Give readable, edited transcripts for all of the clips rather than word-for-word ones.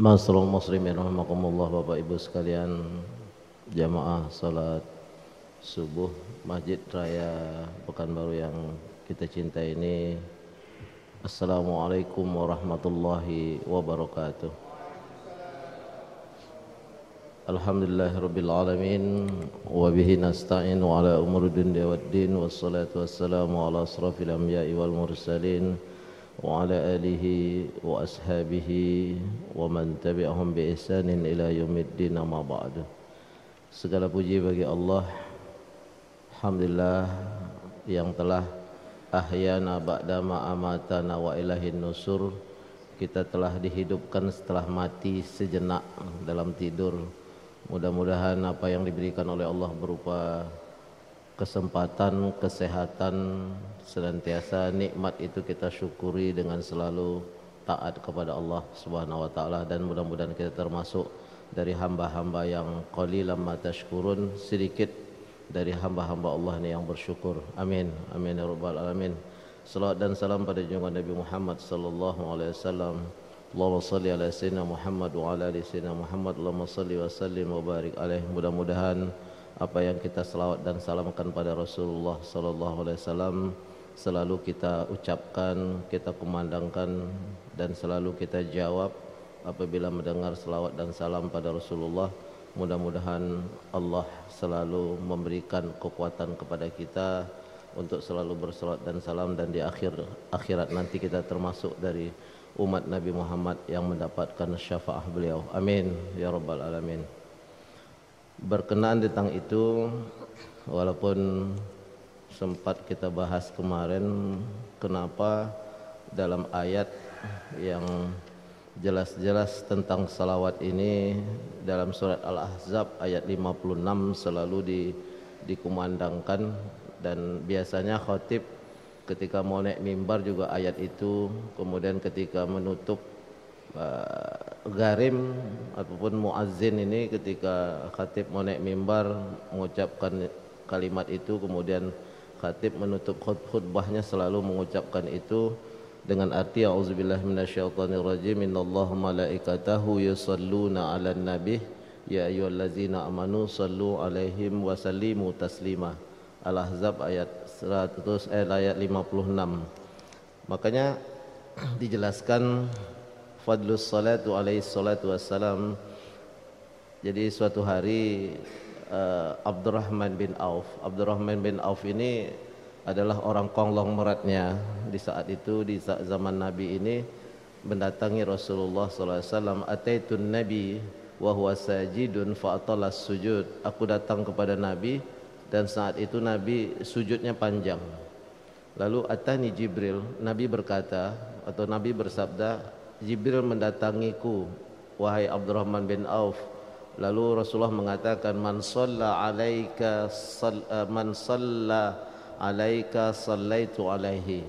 Masyaallah muslimin rahimakumullah, Bapak Ibu sekalian, jamaah salat subuh Masjid Raya Pekanbaru yang kita cintai ini. Assalamualaikum warahmatullahi wabarakatuh. Alhamdulillahirabbil alamin wa bihi nasta'in wa ala umuri dunya waddin wassalatu wassalamu ala asrafil anbiya'i wal mursalin wa ala alihi wa ashabihi wa man tabi'ahum bi ihsanin ila yaumiddin, amma ba'du. Segala puji bagi Allah, alhamdulillah, yang telah ahyana ba'dama amatana wa ilahin nusur. Kita telah dihidupkan setelah mati sejenak dalam tidur. Mudah-mudahan apa yang diberikan oleh Allah berupa kesempatan, kesehatan, senantiasa nikmat itu kita syukuri dengan selalu taat kepada Allah Subhanahu wa taala, dan mudah-mudahan kita termasuk dari hamba-hamba yang qalilan ma tashkurun, sedikit dari hamba-hamba Allah ini yang bersyukur. Amin. Amin ya rabbal alamin. Salawat dan salam pada junjungan Nabi Muhammad sallallahu alaihi wasallam. Allahumma salli ala sayyidina Muhammad wa ala ali sayyidina Muhammad. Allahumma salli wa sallim wa barik alaihi. Mudah-mudahan apa yang kita selawat dan salamkan pada Rasulullah sallallahu alaihi wasallam selalu kita ucapkan, kita kumandangkan, dan selalu kita jawab apabila mendengar selawat dan salam pada Rasulullah. Mudah-mudahan Allah selalu memberikan kekuatan kepada kita untuk selalu berselawat dan salam, dan di akhirat nanti kita termasuk dari umat Nabi Muhammad yang mendapatkan syafaat beliau. Amin ya rabbal alamin. Berkenaan tentang itu, walaupun sempat kita bahas kemarin, kenapa dalam ayat yang jelas-jelas tentang salawat ini dalam surat Al-Ahzab ayat 56 selalu dikumandangkan, dan biasanya khatib ketika mau naik mimbar juga ayat itu, kemudian ketika menutup garim ataupun muazzin ini, ketika khatib mau naik mimbar mengucapkan kalimat itu, kemudian khatib menutup khutbahnya selalu mengucapkan itu dengan arti auzubillahi minasyaitonirrajim, innallaha malaikatahu yusholluna 'alan nabi ya ayyuhallazina amanu shallu 'alaihim wa sallimu taslima. Al-Ahzab ayat 56. Makanya dijelaskan fadlus salatu alaihi salatu wassalam. Jadi suatu hari Abdurrahman bin Auf ini adalah orang konglomeratnya di saat itu, di saat zaman Nabi ini, mendatangi Rasulullah sallallahu alaihi wasallam. Ataitun nabi wa huwa sajidun fa atalas sujud. Aku datang kepada Nabi dan saat itu Nabi sujudnya panjang. Lalu atani Jibril, Nabi berkata atau Nabi bersabda, Jibril mendatangiku wahai Abdurrahman bin Auf. Lalu Rasulullah mengatakan, man shalla alaika sallaitu alaihi.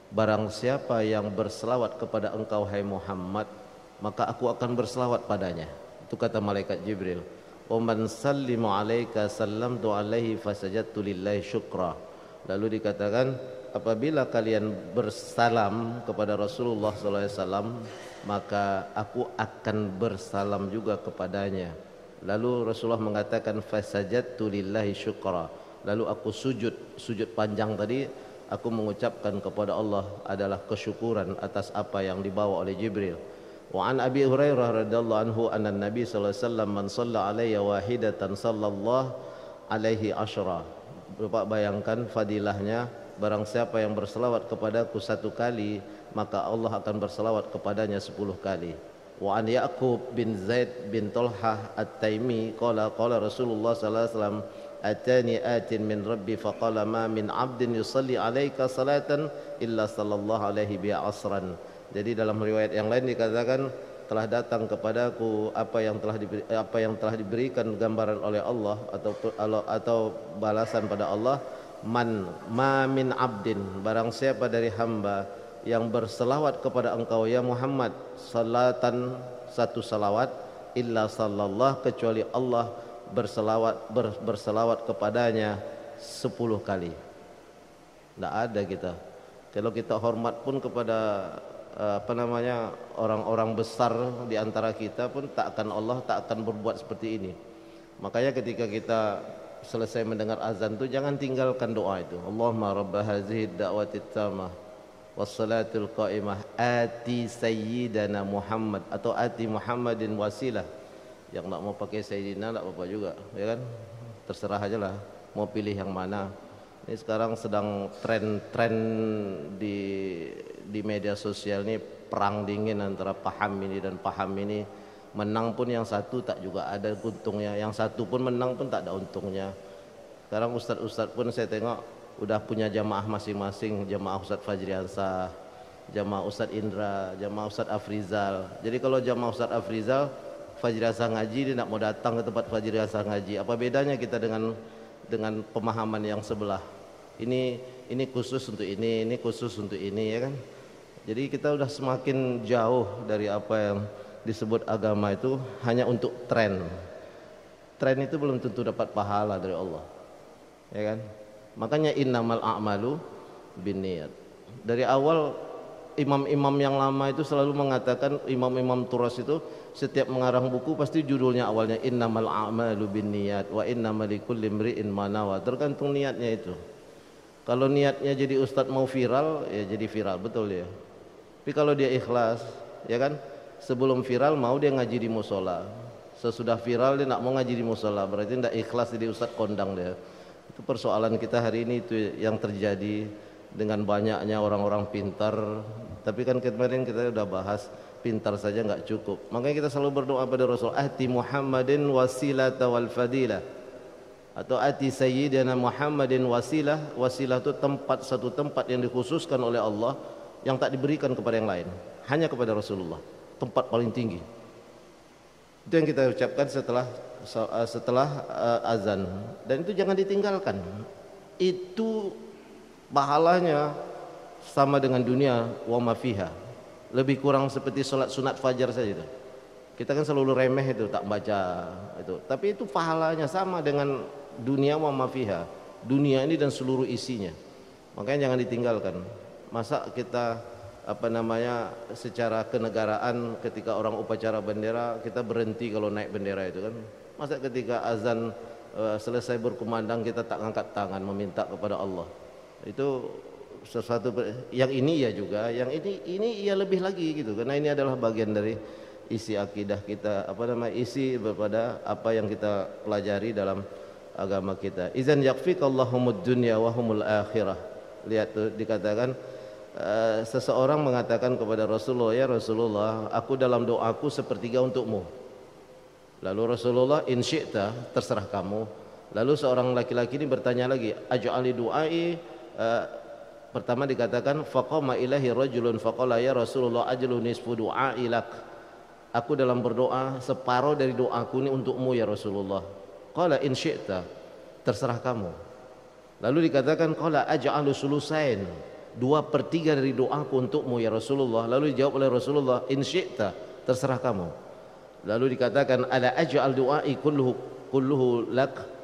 Barang siapa yang berselawat kepada engkau hai Muhammad, maka aku akan berselawat padanya. Itu kata malaikat Jibril. Wa man sallimu alaika sallamtu alaihi fasajadtu lillahi syukra. Lalu dikatakan, apabila kalian bersalam kepada Rasulullah sallallahu alaihi wasallam, maka aku akan bersalam juga kepadanya. Lalu Rasulullah mengatakan fasajadtu lillahi syukra. Lalu aku sujud panjang tadi, aku mengucapkan kepada Allah adalah kesyukuran atas apa yang dibawa oleh Jibril. Wa an Abi Hurairah radhiyallahu anhu anna Nabi sallallahu alaihi wasallam man shalla alayya wahidatan sallallahu alaihi asyra. Bapak bayangkan fadilahnya, barang siapa yang berselawat kepadaku satu kali, maka Allah akan berselawat kepadanya 10 kali. Wa an Ya'qub bin Zaid bin Talhah At-Taimi qala Rasulullah sallallahu alaihi wasallam, atani atin min rabbi faqala ma min 'abdin yusalli 'alaika salatan illa sallallahu alaihi bi asran. Jadi dalam riwayat yang lain dikatakan, telah datang kepadaku apa yang telah diberikan gambaran oleh Allah atau balasan pada Allah, ma min abdin, barang siapa dari hamba yang berselawat kepada engkau ya Muhammad salatan, satu salawat, illa sallallahu, kecuali Allah berselawat kepadanya 10 kali. Tidak ada kita. Kalau kita hormat pun kepada apa namanya, orang-orang besar di antara kita pun Allah tak akan berbuat seperti ini. Makanya ketika kita selesai mendengar azan itu jangan tinggalkan doa itu. Allahumma rabb hadhihi ad-da'wati tammah wassalatul qa'imah ati sayyidana Muhammad atau ati Muhammadin wasilah. Yang nak mau pakai sayyidina tak apa juga, ya kan? Terserah aja lah mau pilih yang mana. Ini sekarang sedang tren-tren di media sosial ini, perang dingin antara paham ini dan paham ini. Menang pun yang satu tak juga ada untungnya, yang satu pun menang pun tak ada untungnya. Sekarang ustadz-ustadz pun saya tengok udah punya jamaah masing-masing, jamaah Ustadz Fajriansah, jamaah Ustadz Indra, jamaah Ustadz Afrizal. Jadi kalau jamaah Ustadz Afrizal Fajriansah ngaji, dia nak mau datang ke tempat Fajriansah ngaji. Apa bedanya kita dengan pemahaman yang sebelah? Ini khusus untuk ini khusus untuk ini, ya kan? Jadi kita udah semakin jauh dari apa yang disebut agama itu hanya untuk tren. Tren itu belum tentu dapat pahala dari Allah, ya kan? Makanya innamal a'malu binniyat. Dari awal imam-imam yang lama itu selalu mengatakan, imam-imam turas itu setiap mengarang buku pasti judulnya awalnya innamal a'malu binniyat wa innamal likulli imri'in ma nawa. Tergantung niatnya itu. Kalau niatnya jadi ustadz mau viral, ya jadi viral, betul ya. Tapi kalau dia ikhlas, ya kan, sebelum viral mau dia ngaji di musola, sesudah viral dia nak mau ngaji di musola, berarti tidak ikhlas jadi ustadz kondang dia. Itu persoalan kita hari ini, itu yang terjadi dengan banyaknya orang-orang pintar. Tapi kan kemarin kita sudah bahas, pintar saja nggak cukup. Makanya kita selalu berdoa pada Rasul, ati Muhammadin wasilata wal fadilah, atau ati sayyidina Muhammadin wasilah. Wasilah itu satu tempat yang dikhususkan oleh Allah yang tak diberikan kepada yang lain, hanya kepada Rasulullah, tempat paling tinggi. Itu yang kita ucapkan setelah azan, dan itu jangan ditinggalkan. Itu pahalanya sama dengan dunia wa ma fiha, lebih kurang seperti sholat sunat fajar saja itu. Kita kan selalu remeh itu, tak baca itu, tapi itu pahalanya sama dengan dunia wa ma fiha, dunia ini dan seluruh isinya. Makanya jangan ditinggalkan. Masa kita secara kenegaraan ketika orang upacara bendera kita berhenti kalau naik bendera itu kan? Masa ketika azan selesai berkumandang kita tak angkat tangan meminta kepada Allah? Itu sesuatu yang ini ya juga, yang ini ya lebih lagi gitu, karena ini adalah bagian dari isi akidah kita, isi daripada apa yang kita pelajari dalam agama kita. Izan yakfikallahumud dunya wa humul akhirah. Lihat tuh dikatakan, seseorang mengatakan kepada Rasulullah, ya Rasulullah, aku dalam doaku sepertiga untukmu. Lalu Rasulullah, in syi'ta, terserah kamu. Lalu seorang laki-laki ini bertanya lagi, aj'ali du'ai. Pertama dikatakan, faqama ilahi rajulun faqala ya Rasulullah ajlu nisfu du'ai lak. Aku dalam berdoa separuh dari doaku ini untukmu ya Rasulullah. Qala in syi'ta, terserah kamu. Lalu dikatakan, qala aj'alu sulusain, 2/3 dari doaku untukmu ya Rasulullah. Lalu dijawab oleh Rasulullah, in syi'ta, terserah kamu. Lalu dikatakan, ala aj'al du'ai kulluhu lak,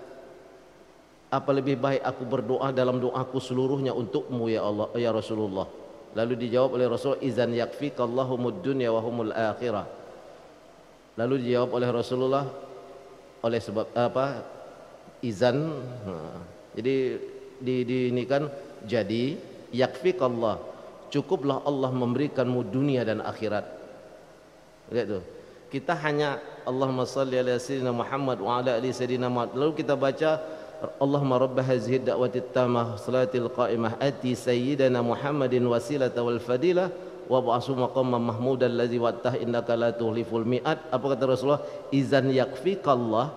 apa lebih baik aku berdoa dalam doaku seluruhnya untukmu ya Allah ya Rasulullah. Lalu dijawab oleh Rasul, izan yakfikallahumud dunya wa humul akhirah. Lalu dijawab oleh Rasulullah, oleh sebab apa? Izan. Jadi ini kan, jadi yakfikallah, cukuplah Allah memberikanmu dunia dan akhirat. Lihat tuh. Kita hanya Allahumma shalli ala sayyidina Muhammad wa ala ali sayyidina Muhammad. Lalu kita baca Allahumma rabb hadhihi ad-da'wati at-tammah salatil qa'imah ati sayyidina Muhammadin wasilata wal fadilah wa ba'su maqamman mahmudan allazi wa'tah innaka la tuhliful mi'ad. Apa kata Rasulullah? Izan yakfikallah,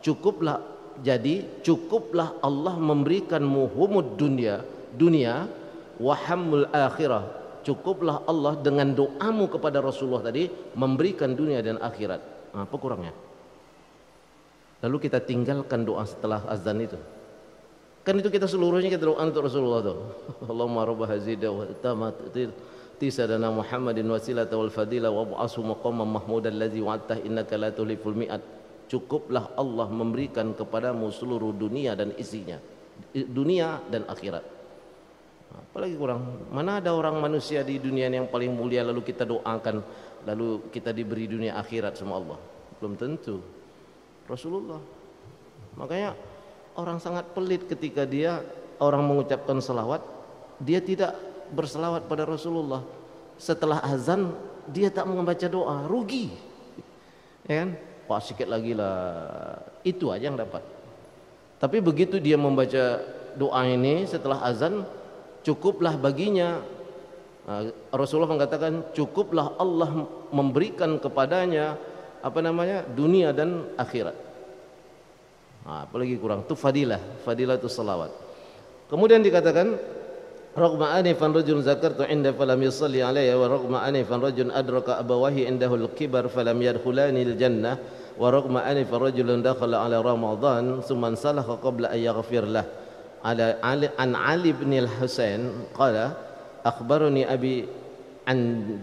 cukuplah, jadi cukuplah Allah memberikanmu humud dunia wa hammul akhirah, cukuplah Allah dengan doamu kepada Rasulullah tadi memberikan dunia dan akhirat. Apa kurangnya? Lalu kita tinggalkan doa setelah azan itu. Kan itu kita seluruhnya kita doa untuk Rasulullah tuh. Allahumma rabb hadhihi wa tamat tisadana Muhammadin wasilata wal fadilah wa ba'asu maqamman mahmudan allazi wa'adta innaka la tuliful mi'ad. Cukuplah Allah memberikan kepadamu seluruh dunia dan isinya, dunia dan akhirat. Apalagi kurang. Mana ada orang manusia di dunia ini yang paling mulia lalu kita doakan, lalu kita diberi dunia akhirat sama Allah? Belum tentu. Rasulullah. Makanya orang sangat pelit ketika orang mengucapkan salawat, dia tidak bersalawat pada Rasulullah. Setelah azan dia tak membaca doa, rugi. Ya kan? Pak sikit lagi lah. Itu aja yang dapat. Tapi begitu dia membaca doa ini setelah azan, cukuplah baginya. Rasulullah mengatakan cukuplah Allah memberikan kepadanya dunia dan akhirat. Apalagi kurang, itu fadilah itu salawat. Kemudian dikatakan raqma anifan rajul zakartu inda falam yusalli alayya wa raqma anifan rajul adraka abawahi indahu al-kibar falam yadkhulani al-jannah wa raqma anifan rajulun dakhala ala ramadan thumma salaha qabla an yaghfir lah. An Ali bin al-Husain qala akhbarani abi an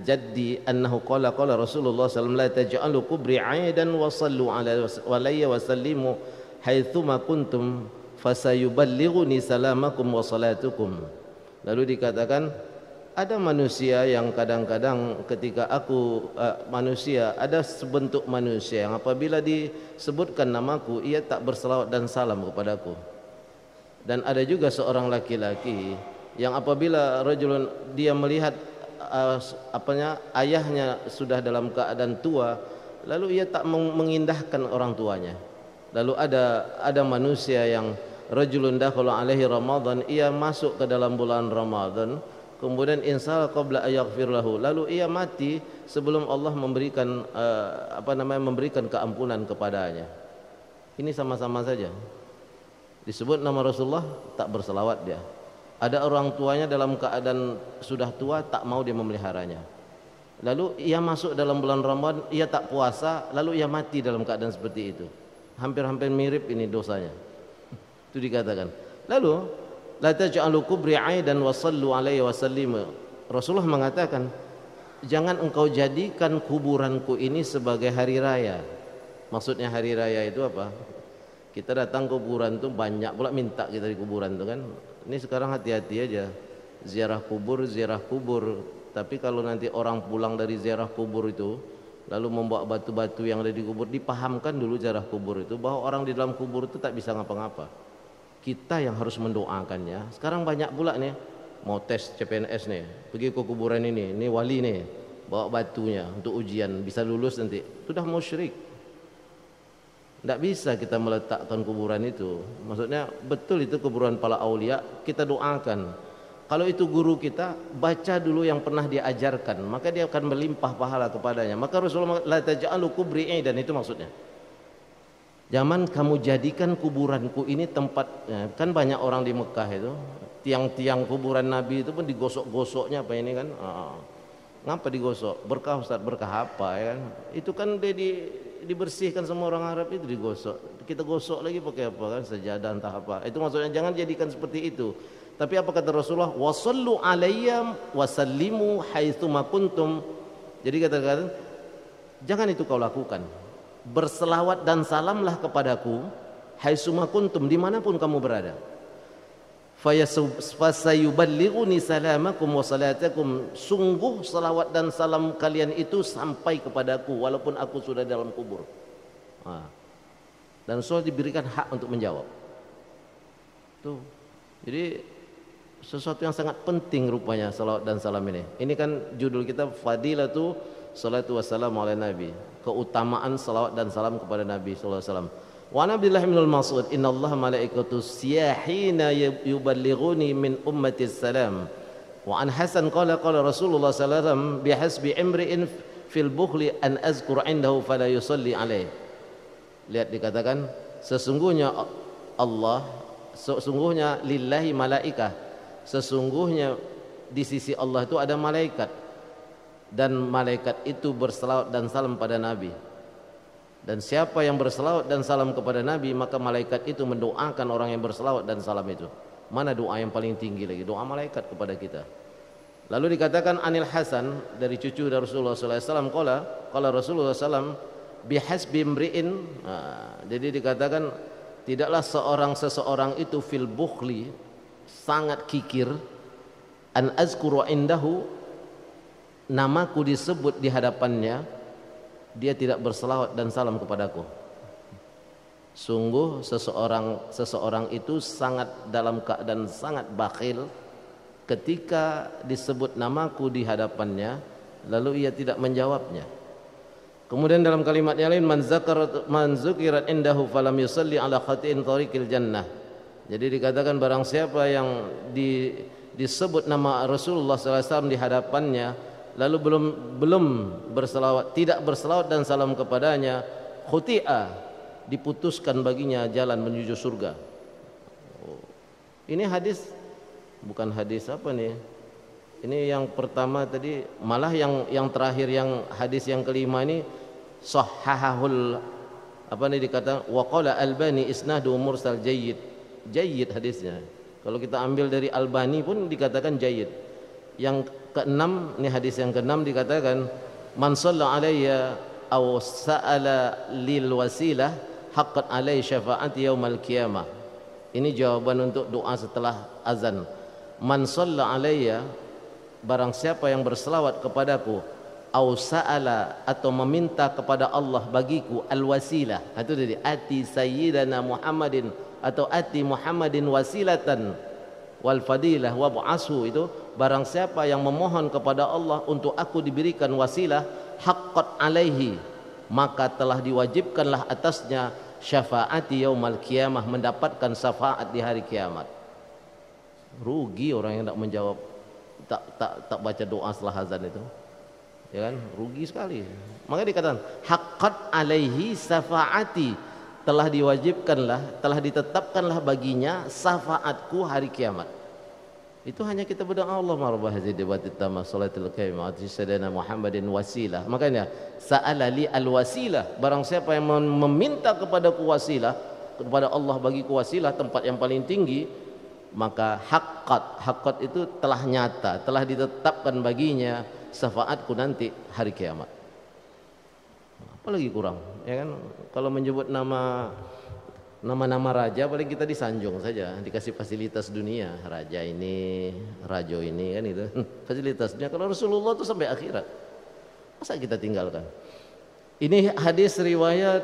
jaddi annahu qala Rasulullah sallallahu alaihi wasallam la taj'alu kubri 'aidan wa sallu alayya wa sallimu haitsuma kuntum fasayuballighuni salamakum wa salatukum. Lalu dikatakan ada manusia yang kadang-kadang ketika ada sebentuk manusia yang apabila disebutkan namaku ia tak berselawat dan salam kepadaku. Dan ada juga seorang laki-laki yang apabila dia melihat ayahnya sudah dalam keadaan tua, lalu ia tak mengindahkan orang tuanya. Lalu ada manusia yang rajulun dakhala alaihi Ramadan, ia masuk ke dalam bulan Ramadan, kemudian insal qabla ayaghfir lahu, lalu ia mati sebelum Allah memberikan memberikan keampunan kepadanya. Ini sama-sama saja. Disebut nama Rasulullah tak berselawat dia. Ada orang tuanya dalam keadaan sudah tua tak mau dia memeliharanya. Lalu ia masuk dalam bulan Ramadan, ia tak puasa, lalu ia mati dalam keadaan seperti itu. Hampir-hampir mirip ini dosanya. Itu dikatakan. Lalu la taj'alu kubri 'aidan wa sallu alaihi wa sallimu. Rasulullah mengatakan, jangan engkau jadikan kuburanku ini sebagai hari raya. Maksudnya hari raya itu apa? Kita datang ke kuburan itu banyak pula minta kita di kuburan itu kan. Ini sekarang hati-hati aja. Ziarah kubur. Tapi kalau nanti orang pulang dari ziarah kubur itu lalu membawa batu-batu yang ada di kubur, dipahamkan dulu ziarah kubur itu bahwa orang di dalam kubur itu tak bisa ngapa-ngapa. Kita yang harus mendoakannya. Sekarang banyak pula nih mau tes CPNS nih, pergi ke kuburan ini wali nih, bawa batunya untuk ujian bisa lulus nanti. Sudah musyrik. Tidak bisa kita meletakkan kuburan itu. Maksudnya betul itu kuburan para aulia, kita doakan. Kalau itu guru kita, baca dulu yang pernah diajarkan, maka dia akan melimpah pahala kepadanya. Maka Rasulullah la taj'alu kubri 'aidan, itu maksudnya. Jangan kamu jadikan kuburanku ini tempatnya. Kan banyak orang di Mekah itu, tiang-tiang kuburan Nabi itu pun digosok-gosoknya apa ini kan? Ngapa digosok? Berkah Ustaz, berkah apa ya kan? Itu kan dibersihkan sama orang Arab itu digosok. Kita gosok lagi pakai apa kan? Sajadah entah apa. Itu maksudnya jangan jadikan seperti itu. Tapi apa kata Rasulullah? Wasallu alayya wasallimu haitsuma kuntum. Jadi kata-kata jangan itu kau lakukan. Berselawat dan salamlah kepadaku haitsuma kuntum, dimanapun kamu berada. Fasayuballighuni salamakum wa salatakum. Sungguh salawat dan salam kalian itu sampai kepadaku walaupun aku sudah dalam kubur. Dan Rasul diberikan hak untuk menjawab. Tuh. Jadi sesuatu yang sangat penting rupanya salawat dan salam ini. Ini kan judul kita Fadilatu Salatu Wassalamu ala Nabi. Keutamaan salawat dan salam kepada Nabi sallallahu alaihi wasallam. Wa Abdullah bin Mas'ud, innallaha malaikatu siyahina yuballighuni min ummati salam. Wa an Hasan qala Rasulullah sallallahu alaihi wasallam bihasbi imri'in fil bukhli an azkur indahu fala yusalli alaihi. Lihat dikatakan sesungguhnya lillahi malaikah, sesungguhnya di sisi Allah itu ada malaikat, dan malaikat itu berselawat dan salam pada Nabi. Dan siapa yang berselawat dan salam kepada Nabi, maka malaikat itu mendoakan orang yang berselawat dan salam itu. Mana doa yang paling tinggi lagi? Doa malaikat kepada kita. Lalu dikatakan Anil Hasan, dari cucu dari Rasulullah SAW, qala Rasulullah SAW bihasbi imri'in. Jadi dikatakan tidaklah seseorang itu fil bukhli, sangat kikir, an azkuru indahu, namaku disebut di hadapannya, dia tidak berselawat dan salam kepadaku. Sungguh seseorang itu sangat dalam keadaan sangat bakhil ketika disebut namaku di hadapannya lalu ia tidak menjawabnya. Kemudian dalam kalimat yang lain, man zukirat indahu falam yusalli ala khatiin tariqil jannah. Jadi dikatakan barang siapa yang disebut nama Rasulullah SAW di hadapannya lalu belum berselawat, tidak berselawat dan salam kepadanya, khuti'a, diputuskan baginya jalan menuju surga. Ini hadis, bukan hadis apa nih? Ini yang pertama tadi, malah yang terakhir, yang hadis yang kelima ini sahhahul, apa nih dikatakan, wa qala Albani isnadu mursal jayyid. Jayyid hadisnya. Kalau kita ambil dari Albani pun dikatakan jayyid. Yang keenam, ini hadis yang keenam dikatakan, man shalla alayya aw sa'ala lil wasilah haqqat alai syafaati yaumal qiyamah. Ini jawaban untuk doa setelah azan. Man shalla alayya, barang siapa yang berselawat kepadaku, au sa'ala, atau meminta kepada Allah bagiku, al wasilah, itu dari ati sayyidana Muhammadin atau ati Muhammadin wasilatan wal fadilah wa bu'asu, itu barang siapa yang memohon kepada Allah untuk aku diberikan wasilah, haqqat alaihi, maka telah diwajibkanlah atasnya syafaati yaumal qiyamah, mendapatkan syafaat di hari kiamat. Rugi orang yang tidak menjawab, tak baca doa setelah azan itu, ya kan? Rugi sekali. Maka dikatakan haqqat alaihi syafaati, telah diwajibkanlah, telah ditetapkanlah baginya syafaatku hari kiamat. Itu hanya kita berdoa, Allah marabah hazidi wa titama salatul qaimah sadana Muhammadin wasilah. Makanya sa'ala li al wasilah, barang siapa yang meminta kepadaku wasilah, kepada Allah bagiku wasilah, tempat yang paling tinggi, maka haqqat itu telah nyata, telah ditetapkan baginya syafaatku nanti hari kiamat. Apalagi kurang, ya kan? Kalau menyebut nama-nama raja paling kita disanjung saja, dikasih fasilitas dunia, raja ini, rajo ini, kan itu fasilitasnya. Kalau Rasulullah itu sampai akhirat, masa kita tinggalkan? Ini hadis riwayat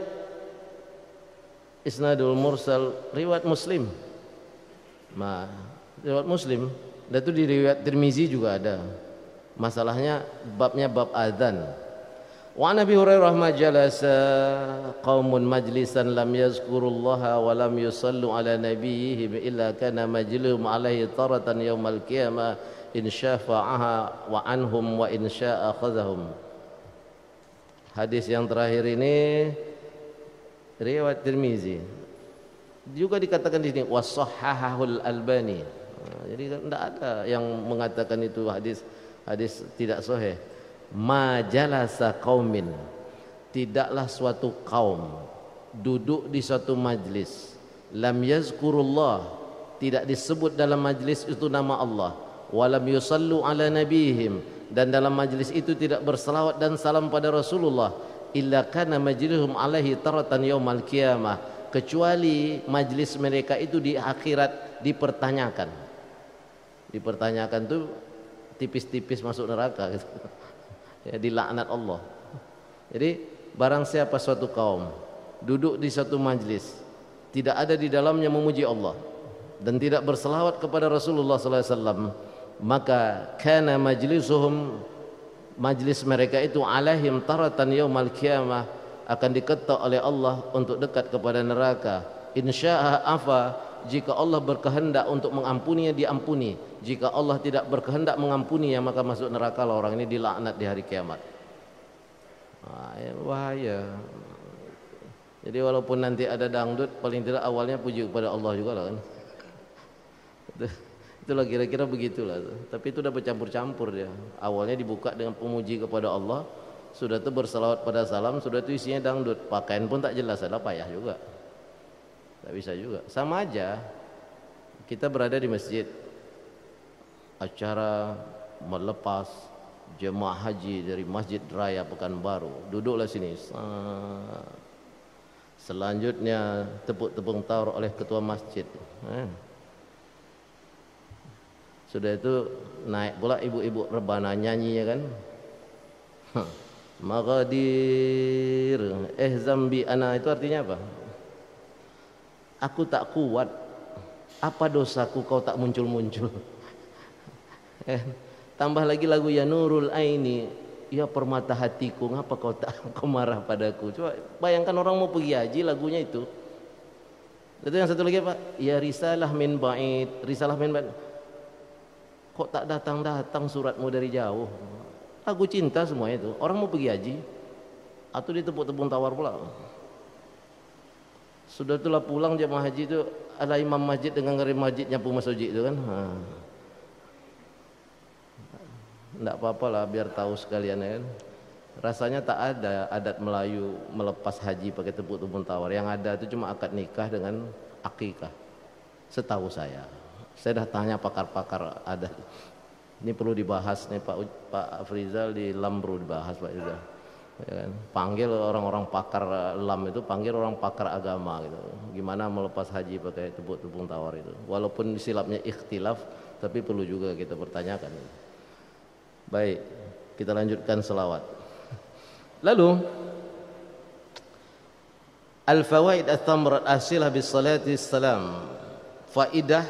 isnadul mursal, riwayat Muslim. Nah, riwayat Muslim, dan itu di riwayat Tirmizi juga ada. Masalahnya babnya bab adzan. Wa Nabi Hurairah majalasa qaumun majlisan lam yazkurullaha wa lam yusallu ala nabiyihim illa kana majluhum alaihi taratan yaumal qiyamah in syafa'aha wa anhum wa in sya'a akhadhahum. Hadis yang terakhir ini riwayat Tirmizi. Juga dikatakan di sini wasahhahul Albani. Jadi tidak ada yang mengatakan itu hadis tidak sahih. Majalasa qaumin, tidaklah suatu kaum duduk di suatu majlis, lam yazkurullah, tidak disebut dalam majlis itu nama Allah, walam yusallu ala nabihim, dan dalam majlis itu tidak berselawat dan salam pada Rasulullah, illa kana majlihum alaihi taratan yaumal qiyamah, kecuali majlis mereka itu di akhirat dipertanyakan. Dipertanyakan tuh tipis-tipis masuk neraka gitu. Ya, dilaknat Allah. Jadi barang siapa suatu kaum duduk di satu majlis, tidak ada di dalamnya memuji Allah dan tidak berselawat kepada Rasulullah SAW, maka kana majlisuhum, majlis mereka itu alaihim taratan yaumal qiyamah, akan diketok oleh Allah untuk dekat kepada neraka. Insya'a afa, jika Allah berkehendak untuk mengampuninya diampuni, jika Allah tidak berkehendak mengampuninya maka masuk neraka lah orang ini, dilaknat di hari kiamat. Bahaya. Jadi walaupun nanti ada dangdut, paling tidak awalnya puji kepada Allah juga lah kan. Itulah kira-kira begitulah. Tapi itu udah bercampur-campur dia. Awalnya dibuka dengan pemuji kepada Allah, sudah itu berselawat pada salam, sudah itu isinya dangdut. Pakaian pun tak jelas, ada payah juga. Tak bisa juga. Sama aja kita berada di masjid, acara melepas jemaah haji dari Masjid Raya Pekanbaru, duduklah sini. Selanjutnya tepuk-tepuk taur oleh ketua masjid. Sudah itu naik pula ibu-ibu rebana nyanyi ya kan. Magadir zambi ana, itu artinya apa? Aku tak kuat, apa dosaku kau tak muncul-muncul. Tambah lagi lagu Ya Nurul Aini, ya permata hatiku, ngapa kau tak kau marah padaku. Coba bayangkan orang mau pergi haji lagunya itu. Itu yang satu lagi apa? Ya risalah min ba'id, risalah min ba'id. Kok tak datang-datang suratmu dari jauh? Lagu cinta semua itu. Orang mau pergi haji atau ditepuk-tepuk tawar pula. Sudah itulah pulang jemaah haji itu ada imam masjid dengan ngeri masjid nyapu masjid itu kan. Enggak apa-apalah biar tahu sekalian ya kan. Rasanya tak ada adat Melayu melepas haji pakai tepuk-tepuk tawar. Yang ada itu cuma akad nikah dengan akikah. Setahu saya. Saya dah tanya pakar-pakar adat. Ini perlu dibahas nih Pak Afrizal di Lambru dibahas Pak Rizal. Ya kan? Panggil orang-orang pakar lam itu, panggil orang pakar agama gitu. Gimana melepas haji pakai tepuk-tepuk tawar itu. Walaupun silapnya ikhtilaf, tapi perlu juga kita pertanyakan. Baik, kita lanjutkan selawat. Lalu al-fawaid at-tamrat asilah bis salati salam. Faidah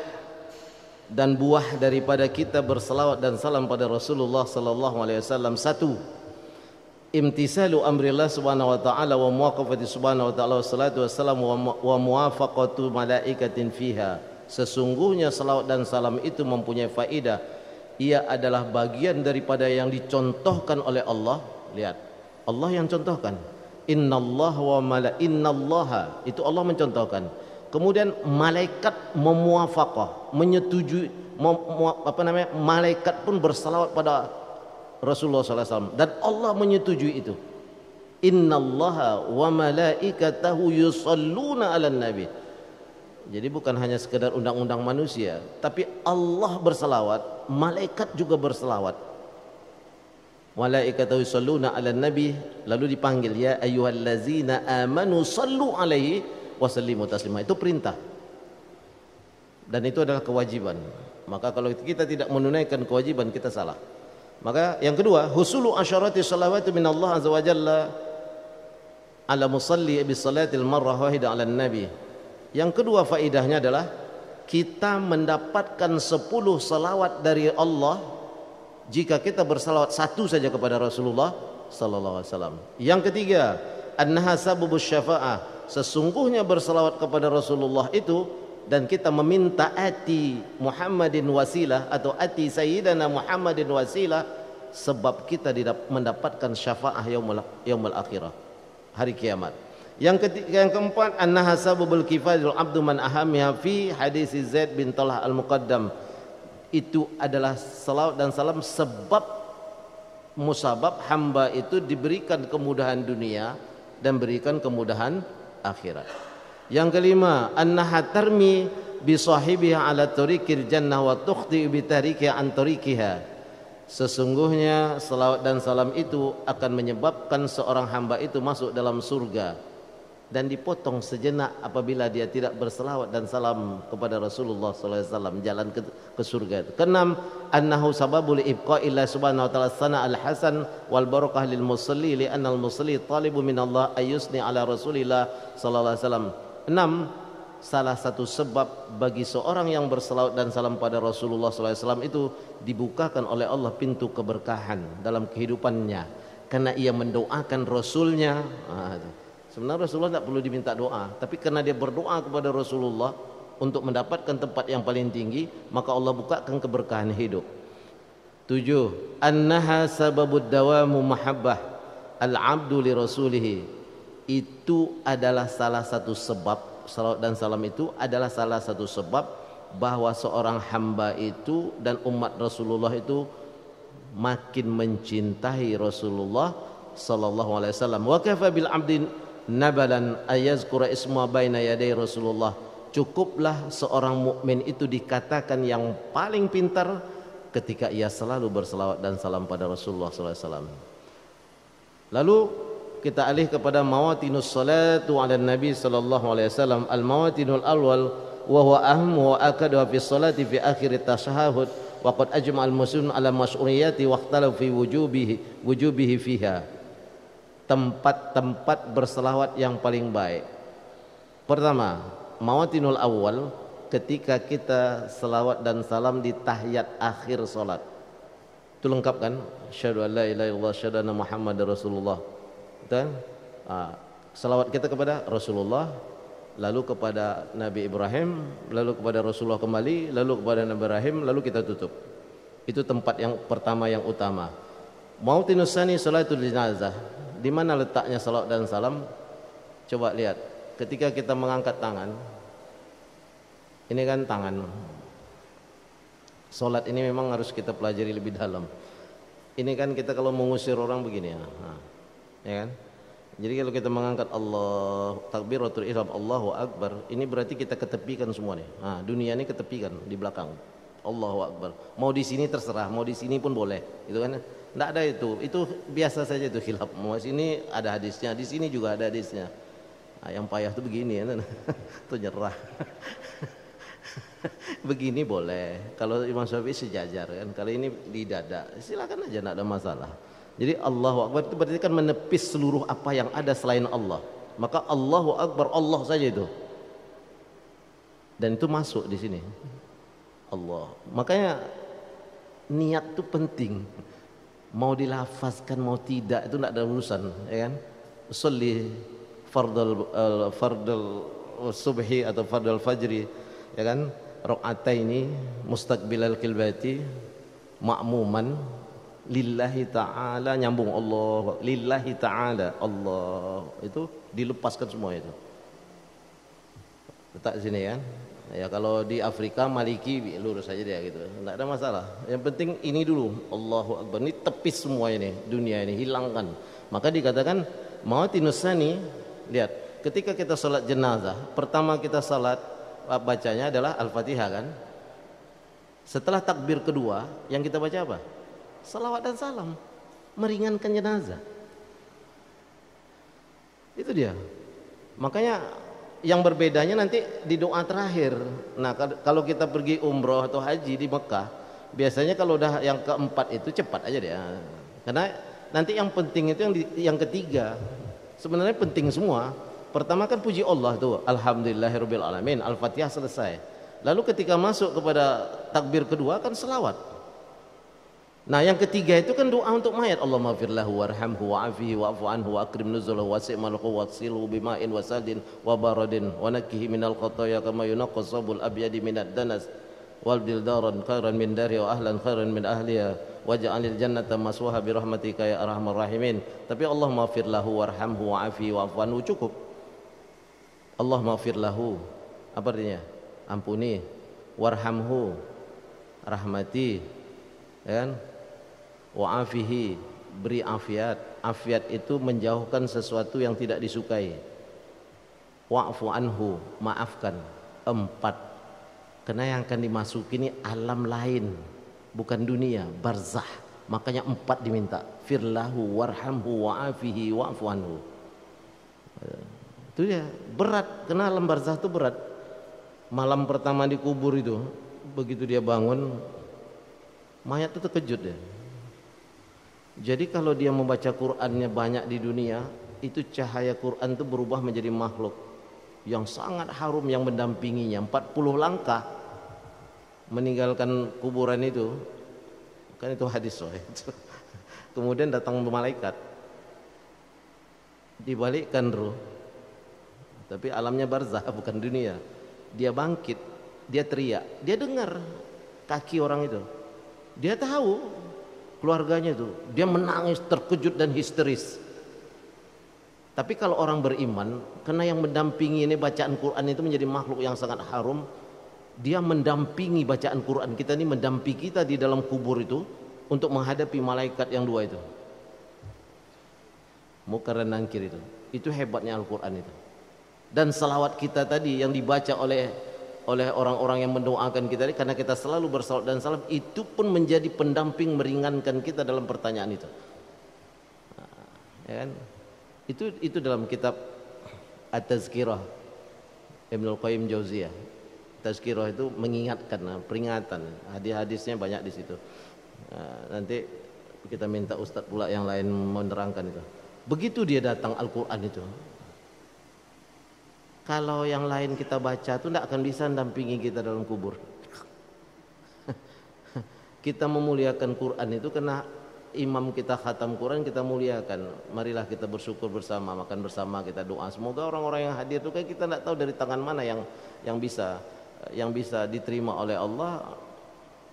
dan buah daripada kita berselawat dan salam pada Rasulullah sallallahu alaihi wasallam. Satu, imtisalu amrillah subhanahu wa ta'ala wa muwaqafati subhanahu wa ta'ala wa salatu wassalam wa muwafaqatu malaikatin fiha. Sesungguhnya salawat dan salam itu mempunyai faedah. Ia adalah bagian daripada yang dicontohkan oleh Allah. Lihat, Allah yang contohkan. Innallaha itu Allah mencontohkan. Kemudian malaikat memuafaqah, menyetujui, malaikat pun bersalawat pada Rasulullah SAW dan Allah menyetujui itu. Innallaha wa malaikatahu yusalluna 'alan nabi. Jadi bukan hanya sekedar undang-undang manusia, tapi Allah bersalawat, malaikat juga bersalawat. Malaikatahu yusalluna 'alan nabi, lalu dipanggil ya ayyuhallazina amanu sallu 'alaihi wasallimu taslima. Itu perintah dan itu adalah kewajiban. Maka kalau kita tidak menunaikan kewajiban, kita salah. Maka yang kedua, husulu asyarati salawatu min Allah azza wa jalla ala musalli bi salatil marrah wahida ala nabi. Yang kedua faedahnya adalah kita mendapatkan 10 salawat dari Allah jika kita bersalawat satu saja kepada Rasulullah sallallahu alaihi wasallam. Yang ketiga, annaha sababus syafa'ah. Sesungguhnya bersalawat kepada Rasulullah itu dan kita meminta ati Muhammadin wasilah atau ati Sayyidina Muhammadin wasilah, sebab kita mendapatkan syafaah yaumul akhirah, hari kiamat. Yang keempat, annaha sababul kifayul abdu man ahamiha fi hadis Zaid bin Talha al-Muqaddam. Itu adalah salawat dan salam sebab musabab hamba itu diberikan kemudahan dunia dan berikan kemudahan akhirat. Yang kelima, annaha tarmi bi sahibiha ala tariqil jannah wa tukhti bi tariqiha an tariqiha. Sesungguhnya salawat dan salam itu akan menyebabkan seorang hamba itu masuk dalam surga dan dipotong sejenak apabila dia tidak berselawat dan salam kepada Rasulullah sallallahu alaihi wasallam, jalan ke surga itu. Keenam, annahu sababul ibqa'illah subhanahu wa ta'ala sana al-hasan wal barakah lil musalli li anna al-musalli talibu min Allah ayusni ala Rasulillah sallallahu alaihi wasallam. 6, salah satu sebab bagi seorang yang berselawat dan salam pada Rasulullah sallallahu alaihi wasallam itu dibukakan oleh Allah pintu keberkahan dalam kehidupannya karena ia mendoakan Rasulnya. Sebenarnya Rasulullah tidak perlu diminta doa, tapi karena dia berdoa kepada Rasulullah untuk mendapatkan tempat yang paling tinggi, maka Allah bukakan keberkahan hidup. 7, annaha sababud dawamu mahabbah al-abdu li rasulih. Itu adalah salah satu sebab, salawat dan salam itu adalah salah satu sebab bahwa seorang hamba itu dan umat Rasulullah itu makin mencintai Rasulullah sallallahu alaihi wasallam. Wa kafa bil abdin nabalan ayazkura isma baina yaday Rasulullah. Cukuplah seorang mukmin itu dikatakan yang paling pintar ketika ia selalu berselawat dan salam pada Rasulullah sallallahu alaihi wasallam. Lalu kita alih kepada mawatinus salatu ala nabi sallallahu alaihi wasallam. Al mawatinul awwal wa huwa aham wa akadu fi salati fi akhir at-tashahhud wa qad ajma'al muslimun ala masyru'iyyati wa ikhtalafu fi wujubihi fiha. Tempat-tempat berselawat yang paling baik. Pertama, mawatinul awal, ketika kita selawat dan salam di tahiyat akhir salat. Itu lengkap kan? Asyhadu an la ilaha illallah, asyhadu anna Muhammadar Rasulullah. Dan selawat kita kepada Rasulullah, lalu kepada Nabi Ibrahim, lalu kepada Rasulullah kembali, lalu kepada Nabi Ibrahim, lalu kita tutup. Itu tempat yang pertama yang utama. Mautinus tsani salatul jenazah. Di mana letaknya salawat dan salam? Coba lihat. Ketika kita mengangkat tangan, ini kan tangan. Salat ini memang harus kita pelajari lebih dalam. Ini kan kita kalau mengusir orang begini ya. Ya kan? Jadi kalau kita mengangkat Allah, takbiratul ihram, Allahu Akbar, ini berarti kita ketepikan semua nih. Dunia ini ketepikan di belakang. Allahu Akbar. Mau di sini terserah, mau di sini pun boleh. Itu kan? Enggak ada itu. Itu biasa saja itu khilaf. Mau sini ada hadisnya, di sini juga ada hadisnya. Yang payah tuh begini ya. Tuh nyerah. Begini boleh. Kalau Imam Syafi'i sejajar kan. Kalau ini di dada, silakan aja, enggak ada masalah. Jadi Allahu Akbar itu berarti kan menepis seluruh apa yang ada selain Allah. Maka Allahu Akbar, Allah saja itu. Dan itu masuk di sini. Allah. Makanya niat itu penting. Mau dilafazkan mau tidak itu tidak ada urusan, ya kan? Sholli fardal subhi atau fardal fajri, ya kan? Rakaataini mustaqbilal qiblati ma'muman lillahi ta'ala, nyambung Allah, lillahi ta'ala, Allah, itu dilepaskan semua itu. Letak sini kan. Ya kalau di Afrika Maliki lurus saja dia gitu. Enggak ada masalah. Yang penting ini dulu, Allahu Akbar. Ini tepis semua ini, dunia ini hilangkan. Maka dikatakan mawatinus tsani, lihat, ketika kita salat jenazah, pertama kita salat bacanya adalah Al-Fatihah kan? Setelah takbir kedua, yang kita baca apa? Salawat dan salam, meringankan jenazah. Itu dia. Makanya yang berbedanya nanti di doa terakhir. Nah, kalau kita pergi umroh atau haji di Mekah, biasanya kalau udah yang keempat itu cepat aja dia. Karena nanti yang penting itu yang ketiga. Sebenarnya penting semua. Pertama kan puji Allah tuh, alhamdulillahirabbil alamin, Al-Fatihah selesai. Lalu ketika masuk kepada takbir kedua kan selawat. Nah yang ketiga itu kan doa untuk mayat. Allahumma firlahu warhamhu wa'afihi wa'fu anhu wa akrim nuzulahu wasi'malhu wasilhu bima'in wasaldin wa baradin wa nakkihi minal khataya kama yunaqqas sabul abyadi minad danas wal dildaran khairan min dari wa ahlan khairan min ahliya waj'alil jannata maswaha birahmatika ya arhamar rahimin. Tapi Allahumma firlahu warhamhu wa'afihi wa'fu anhu cukup. Allahumma firlahu apa artinya? Ampuni, warhamhu rahmati, ya kan? Wa'afihi, beri afiat. Afiat itu menjauhkan sesuatu yang tidak disukai. Wa'fu anhu, maafkan. 4. Karena yang akan dimasuki ini alam lain, bukan dunia, barzah. Makanya 4 diminta. Firlahu warhamhu wa'afihi wa'fu anhu. Itu ya, berat. Karena alam barzah itu berat. Malam pertama dikubur itu, begitu dia bangun, mayat itu terkejut ya. Jadi kalau dia membaca Qur'annya banyak di dunia, itu cahaya Qur'an itu berubah menjadi makhluk yang sangat harum yang mendampinginya. 40 langkah meninggalkan kuburan itu, kan itu hadis sahih. Kemudian datang malaikat, dibalikkan ruh, tapi alamnya barzah bukan dunia. Dia bangkit, dia teriak, dia dengar kaki orang itu, dia tahu keluarganya itu, dia menangis terkejut dan histeris. Tapi kalau orang beriman, karena yang mendampingi ini bacaan Quran itu menjadi makhluk yang sangat harum, dia mendampingi bacaan Quran kita ini, mendampingi kita di dalam kubur itu untuk menghadapi malaikat yang 2 itu, Munkar dan Nakir itu hebatnya Al-Quran itu. Dan salawat kita tadi yang dibaca oleh orang-orang yang mendoakan kita ini, karena kita selalu bersalawat dan salam, itu pun menjadi pendamping meringankan kita dalam pertanyaan itu. Ya kan? Itu dalam kitab At-Tazkirah Ibnul Qayyim Jauziyah. Tazkirah itu mengingatkan, peringatan. Hadis-hadisnya banyak di situ. Nanti kita minta ustaz pula yang lain menerangkan itu. Begitu dia datang Al-Quran itu, kalau yang lain kita baca itu tidak akan bisa mendampingi kita dalam kubur. Kita memuliakan Quran itu karena imam kita khatam Quran, kita muliakan. Marilah kita bersyukur bersama, makan bersama, kita doa. Semoga orang-orang yang hadir itu kan kita tidak tahu dari tangan mana yang bisa diterima oleh Allah,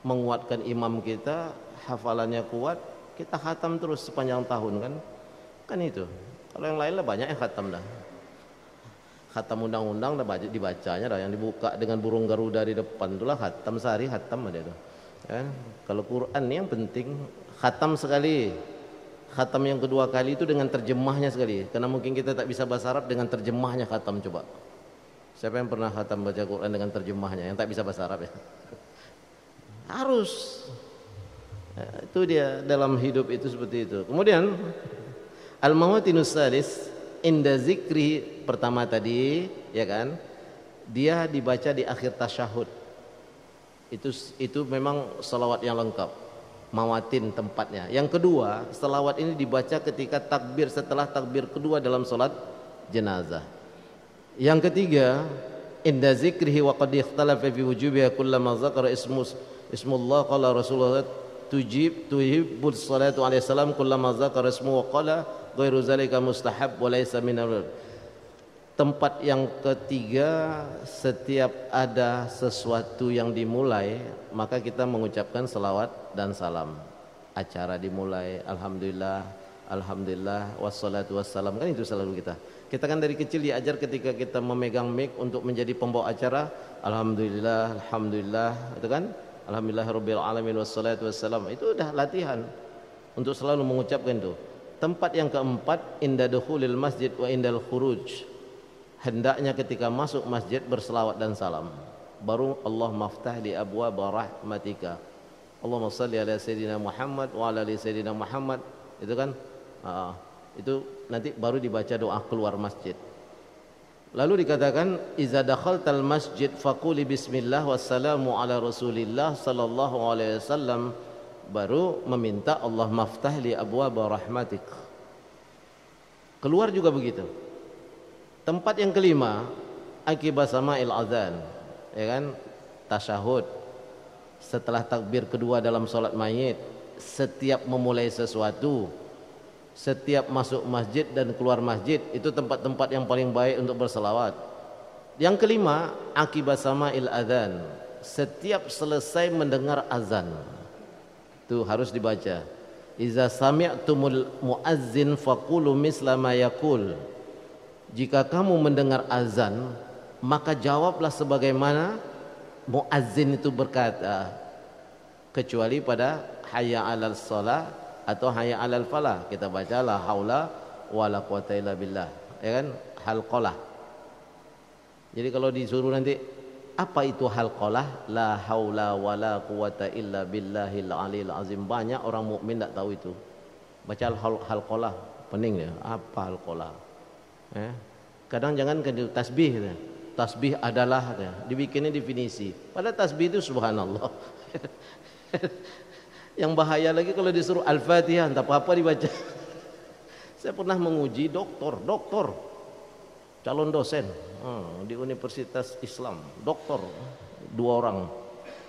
menguatkan imam kita, hafalannya kuat, kita khatam terus sepanjang tahun kan itu. Kalau yang lain lah banyak yang khatam dah. Khatam undang-undang dah dibacanya dah, yang dibuka dengan burung garuda di depan itulah khatam, sehari khatam ada itu. Ya. Kalau Quran ini yang penting khatam sekali, khatam yang kedua kali itu dengan terjemahnya sekali, karena mungkin kita tak bisa bahasa Arab, dengan terjemahnya khatam. Coba siapa yang pernah khatam baca Quran dengan terjemahnya, yang tak bisa bahasa Arab ya? Harus ya, itu dia dalam hidup itu seperti itu. Kemudian al-mawatinus salis inda zikri, pertama tadi ya kan, dia dibaca di akhir tasyahud. Itu memang salawat yang lengkap, mawatin tempatnya. Yang kedua, salawat ini dibaca ketika takbir, setelah takbir kedua dalam salat jenazah. Yang ketiga, inda zikrihi wa qad ikhtalafa fi wujubiha kullama zakara ismullah qala Rasulullah tuhibbus salatu alaihi salam kullama zakara ismu wa qala ghairu zalika mustahab wa laysa minal. Tempat yang ketiga, setiap ada sesuatu yang dimulai maka kita mengucapkan selawat dan salam. Acara dimulai alhamdulillah, alhamdulillah, wassalatu wassalam, kan itu selalu kita. Kita kan dari kecil diajar ketika kita memegang mic untuk menjadi pembawa acara, alhamdulillah, alhamdulillah, itu kan, alhamdulillahirabbil alamin wassalatu wassalam. Itu udah latihan untuk selalu mengucapkan itu. Tempat yang keempat, inda dukhulil masjid wa indal khuruj. Hendaknya ketika masuk masjid berselawat dan salam. Baru Allah maftah di abwab rahmatika. Allahumma salli ala sayyidina Muhammad wa ala ali sayyidina Muhammad. Itu kan itu nanti baru dibaca doa keluar masjid. Lalu dikatakan iza dakhaltal masjid faquli bismillah wassalamu ala rasulillah sallallahu alaihi wasallam. Baru meminta Allah maftah li abwab rahmatik. Keluar juga begitu. Tempat yang kelima, akibat sama'il azan, ya kan, tasyahud. Setelah takbir kedua dalam salat mayit, setiap memulai sesuatu, setiap masuk masjid dan keluar masjid, itu tempat-tempat yang paling baik untuk berselawat. Yang kelima, akibat sama'il azan, setiap selesai mendengar azan, itu harus dibaca. Iza sami'tumul muazzin faqulu misla ma yaqul. Jika kamu mendengar azan, maka jawablah sebagaimana muazzin itu berkata, kecuali pada hayya 'alal shalah atau hayya 'alal falah. Kita baca la haula wala quwata illa billah, ya kan? Halqalah. Jadi kalau disuruh nanti apa itu halqalah? La haula wala quwata illa billahil aliyil azim. Banyak orang mukmin tak tahu itu. Baca halqalah, pening dia. Apa halqalah? Kadang jangan ke tasbih, tasbih adalah dibikinnya definisi. Padahal tasbih itu subhanallah. Yang bahaya lagi kalau disuruh al-fatihah, entah apa dibaca. Saya pernah menguji doktor, calon dosen di Universitas Islam, doktor, 2 orang,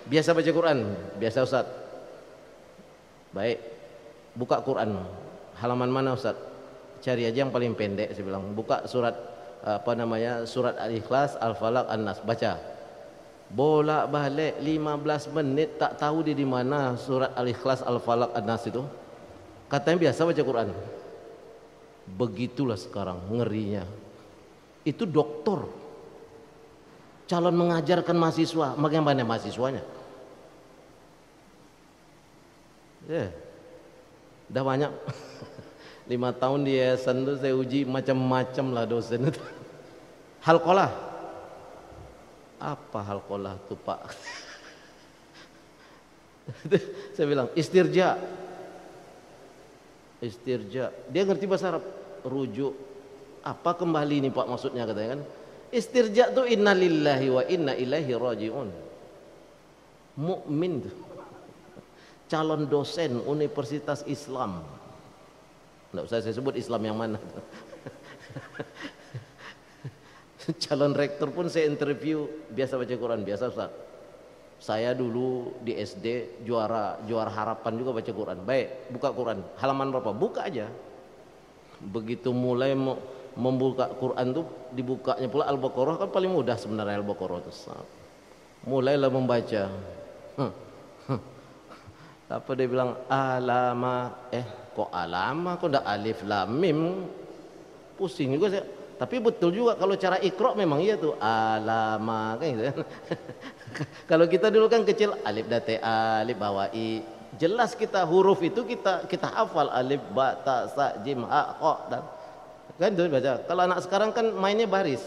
biasa baca Quran, biasa Ustaz. Baik, buka Quran, halaman mana Ustaz? Cari aja yang paling pendek, saya bilang. Buka surat surat Al-Ikhlas, Al-Falaq, An-Nas, baca. Bolak-balik 15 menit tak tahu dia di mana surat Al-Ikhlas, Al-Falaq, An-Nas itu. Katanya biasa baca Quran. Begitulah sekarang ngerinya. Itu doktor, calon mengajarkan mahasiswa, bagaimana mahasiswanya? Udah banyak. 5 tahun di yayasan itu saya uji macam-macam lah dosen itu. Halqalah. Apa halqalah itu Pak? Saya bilang istirja. Dia ngerti bahasa Arab. Rujuk. Apa kembali ini Pak maksudnya katanya kan? Istirja tuh inna lillahi wa inna ilaihi rajiun. Mukmin tuh. Calon dosen Universitas Islam. Nggak usah saya sebut Islam yang mana. Calon rektor pun saya interview, biasa baca Quran, biasa Ustaz. Saya dulu di SD juara harapan juga baca Quran. Baik, buka Quran. Halaman berapa? Buka aja. Begitu mulai membuka Quran tuh dibukanya pula Al-Baqarah, kan paling mudah sebenarnya Al-Baqarah itu. Mulailah membaca. Apa dia bilang alama, kok alama, kok ndak alif lam mim, pusing juga saya. Tapi betul juga kalau cara Iqra memang iya tuh alama kan gitu. Kalau kita dulu kan kecil alif date alif bawai, jelas kita huruf itu kita hafal alif ba ta sa jim ha qa dan kan itu baca. Kalau anak sekarang kan mainnya baris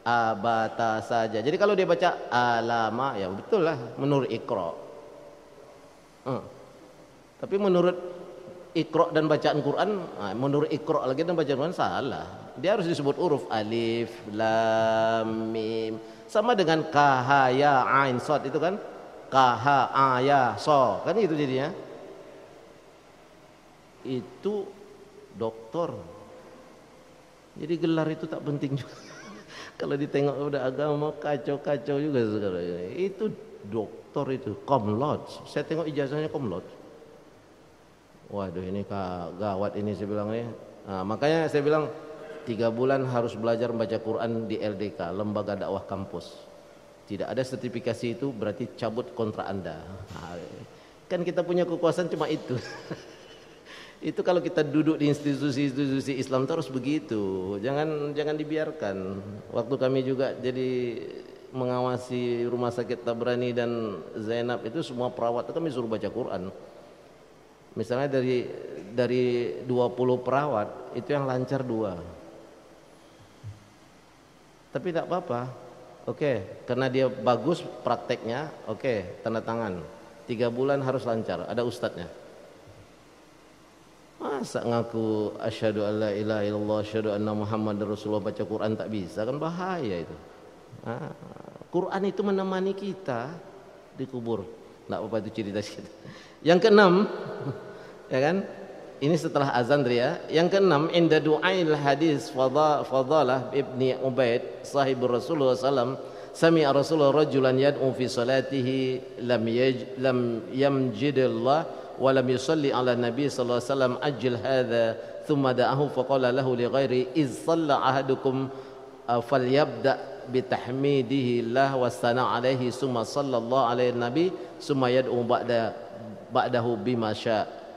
abata saja. Jadi kalau dia baca alama ya betul lah menurut Iqra. Tapi menurut Iqra dan bacaan Quran, menurut Iqra lagi dan bacaan Quran salah. Dia harus disebut huruf alif, lam, mim. Sama dengan kah, ya, ain, shad itu kan kah, ya, so. Kan itu jadinya. Itu doktor. Jadi gelar itu tak penting juga. Kalau ditengok udah agama kacau-kacau juga sekarang. Itu doktor itu, komlot. Saya tengok ijazahnya komlot. Waduh ini gawat ini saya bilang ya. Nah, makanya saya bilang 3 bulan harus belajar membaca Quran di LDK, Lembaga Dakwah Kampus. Tidak ada sertifikasi itu berarti cabut kontrak Anda. Nah, kan kita punya kekuasaan cuma itu. Itu kalau kita duduk di institusi-institusi Islam terus begitu. Jangan dibiarkan. Waktu kami juga jadi mengawasi Rumah Sakit Tabrani dan Zainab itu semua perawat itu kami suruh baca Quran. Misalnya dari 20 perawat itu yang lancar 2. Tapi tidak apa-apa. Oke, karena dia bagus prakteknya, oke, tanda tangan. 3 bulan harus lancar, ada ustadznya. Masa ngaku asyhadu alla ilaha illallah asyhadu anna muhammadar rasulullah baca Quran tak bisa, kan bahaya itu. Quran itu menemani kita di kubur. Enggak apa-apa itu cerita kita. Yang keenam, ya kan? Ini setelah azan ya. Yang keenam, inda du'ail hadis Fadalah ibni Ubaid sahibur Rasulullah sallam sami'a Rasulullah rajulan yad'u fi salatihi lam yamjidillah wa lam yusalli ala nabi sallallahu alaihi wasallam ajil hadha thumma da'ahu faqala lahu li ghairi iz salla ahadukum falyabda bitahmidihi Allah wasana alaihi summa sallallahu alaihi nabi summa yad'u ba'dahu bima syaa.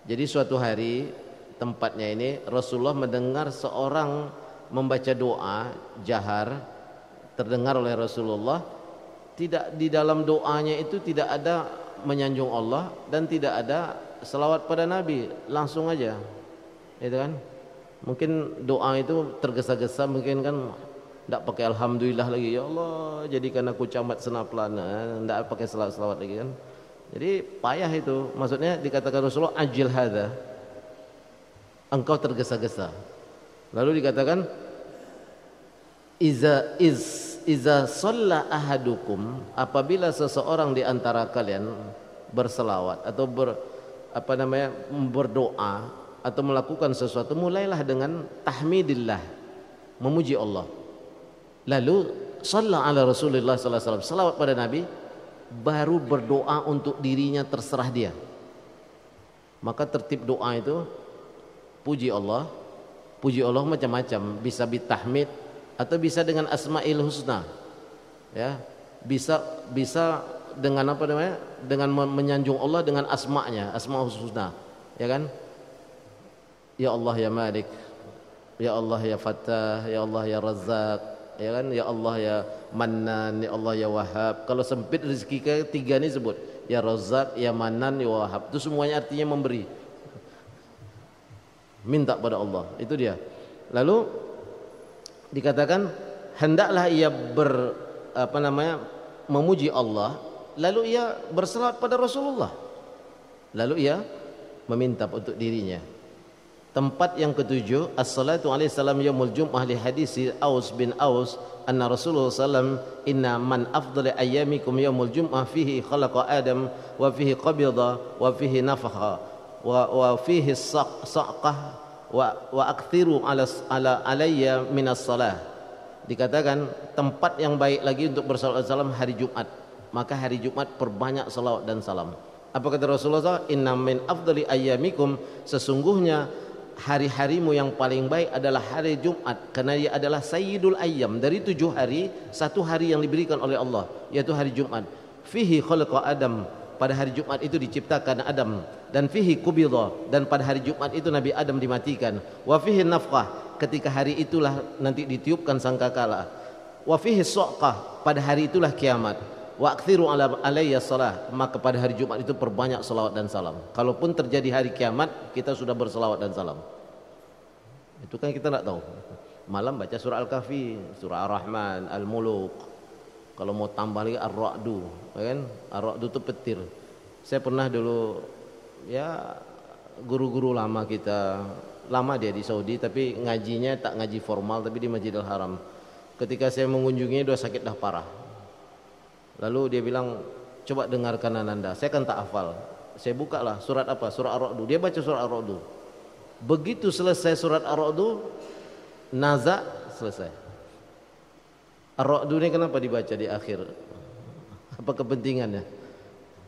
Jadi suatu hari tempatnya ini Rasulullah mendengar seorang membaca doa jahar terdengar oleh Rasulullah, tidak di dalam doanya itu tidak ada menyanjung Allah dan tidak ada selawat pada Nabi, langsung aja itu kan. Mungkin doa itu tergesa-gesa, mungkin kan tidak pakai alhamdulillah lagi, ya Allah jadikan aku camat senaplan, tidak pakai selawat lagi kan. Jadi payah itu, maksudnya dikatakan Rasulullah ajil hadza, engkau tergesa-gesa. Lalu dikatakan iza shalla ahadukum, apabila seseorang di antara kalian berselawat atau berdoa atau melakukan sesuatu, mulailah dengan tahmidillah, memuji Allah. Lalu shalla ala Rasulullah sallallahu alaihi wasallam, selawat pada Nabi, baru berdoa untuk dirinya, terserah dia. Maka tertib doa itu puji Allah macam-macam, bisa bitahmid atau bisa dengan asmaul husna. Ya, bisa dengan apa namanya? Dengan menyanjung Allah dengan asma'nya, asmaul husna. Ya kan? Ya Allah ya Malik, ya Allah ya Fattah, ya Allah ya Razzaq, ya kan, ya Allah ya Mannan, ya Allah ya Wahhab. Kalau sempit rezeki ke 3 ini sebut ya Razzaq, ya Mannan, ya Wahhab. Itu semuanya artinya memberi, minta pada Allah, itu dia. Lalu dikatakan hendaklah ia memuji Allah, lalu ia berselawat pada Rasulullah, lalu ia meminta untuk dirinya. Tempat yang ketujuh, as-salatu alaihi salam yaumul jum'ah li hadisi Aus bin Aus anna Rasulullah sallam inna man afdali ayyamikum yaumul jum'ah fihi khalaqa Adam wa fihi qabida wa fihi nafakha wa fihi saqah wa akthiru ala alayya minas salah. Dikatakan tempat yang baik lagi untuk bersalawat salam hari Jumat, maka hari Jumat perbanyak salawat dan salam. Apa kata Rasulullah? Inna min afdali ayyamikum, sesungguhnya hari-harimu yang paling baik adalah hari Jumat, karena dia adalah sayyidul ayyam. Dari 7 hari, 1 hari yang diberikan oleh Allah, yaitu hari Jumat. Fihi khalaqa Adam, pada hari Jumat itu diciptakan Adam. Dan fihi qubida, dan pada hari Jumat itu Nabi Adam dimatikan. Wa fihi nafqah, ketika hari itulah nanti ditiupkan sangkakala. Wa fihi saqah, pada hari itulah kiamat. Wa akthiru alayya salah, maka pada hari Jumat itu perbanyak salawat dan salam. Kalaupun terjadi hari kiamat, kita sudah bersalawat dan salam. Itu kan kita tidak tahu. Malam baca surah Al-Kahfi, surah Ar-Rahman, Al-Muluk. Kalau mau tambah lagi Ar-Ra'du, kan? Ar-Ra'du itu petir. Saya pernah dulu, ya guru-guru lama kita, lama dia di Saudi, tapi ngajinya tak ngaji formal, tapi di Masjidil Haram. Ketika saya mengunjunginya, dia sakit dah parah. Lalu dia bilang, coba dengarkan Ananda. Saya kan tak hafal. Saya bukalah surat apa? Surah Ar-Ra'du. Dia baca surah Ar-Ra'du. Begitu selesai surat Ar-Ra'du, naza selesai. Ar-Ra'du ini kenapa dibaca di akhir? Apa kepentingannya?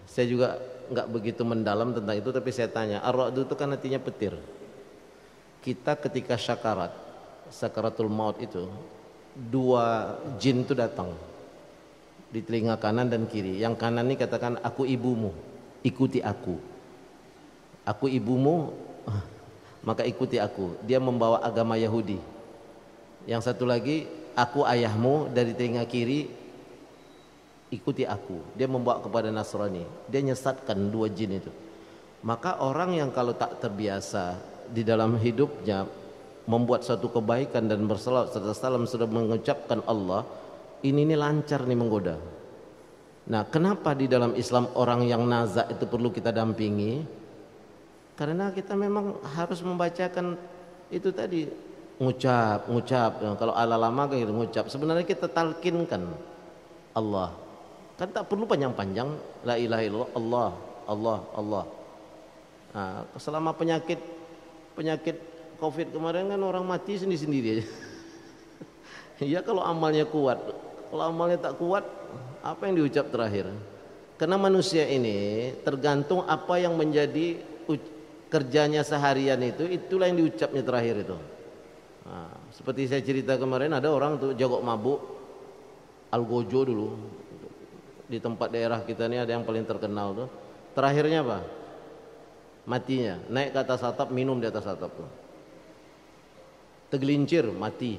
Saya juga enggak begitu mendalam tentang itu, tapi saya tanya. Ar-Ra'du itu kan artinya petir. Kita ketika sakaratul maut itu, 2 jin itu datang di telinga kanan dan kiri. Yang kanan ini katakan, aku ibumu, ikuti aku. Aku ibumu, maka ikuti aku. Dia membawa agama Yahudi. Yang satu lagi, aku ayahmu, dari telinga kiri, ikuti aku. Dia membawa kepada Nasrani. Dia nyesatkan 2 jin itu. Maka orang yang kalau tak terbiasa di dalam hidupnya membuat satu kebaikan dan bersalawat serta salam sudah mengucapkan Allah, ini lancar nih menggoda. Nah, kenapa di dalam Islam orang yang nazak itu perlu kita dampingi? Karena kita memang harus membacakan itu tadi, ngucap. Kalau ala lama kan gitu, ngucap. Sebenarnya kita talkinkan Allah. Kan tak perlu panjang-panjang, la ilaha illallah, Allah. Nah, selama penyakit Covid kemarin kan orang mati sendiri-sendiri aja. Ya kalau amalnya kuat. Kalau amalnya tak kuat, apa yang diucap terakhir? Karena manusia ini tergantung apa yang menjadi kerjanya seharian itu, itulah yang diucapnya terakhir itu. Nah, seperti saya cerita kemarin, ada orang tuh jago mabuk, algojo dulu. Di tempat daerah kita ini ada yang paling terkenal tuh. Terakhirnya apa? Matinya, naik ke atas atap, minum di atas atap tuh. Tergelincir, mati.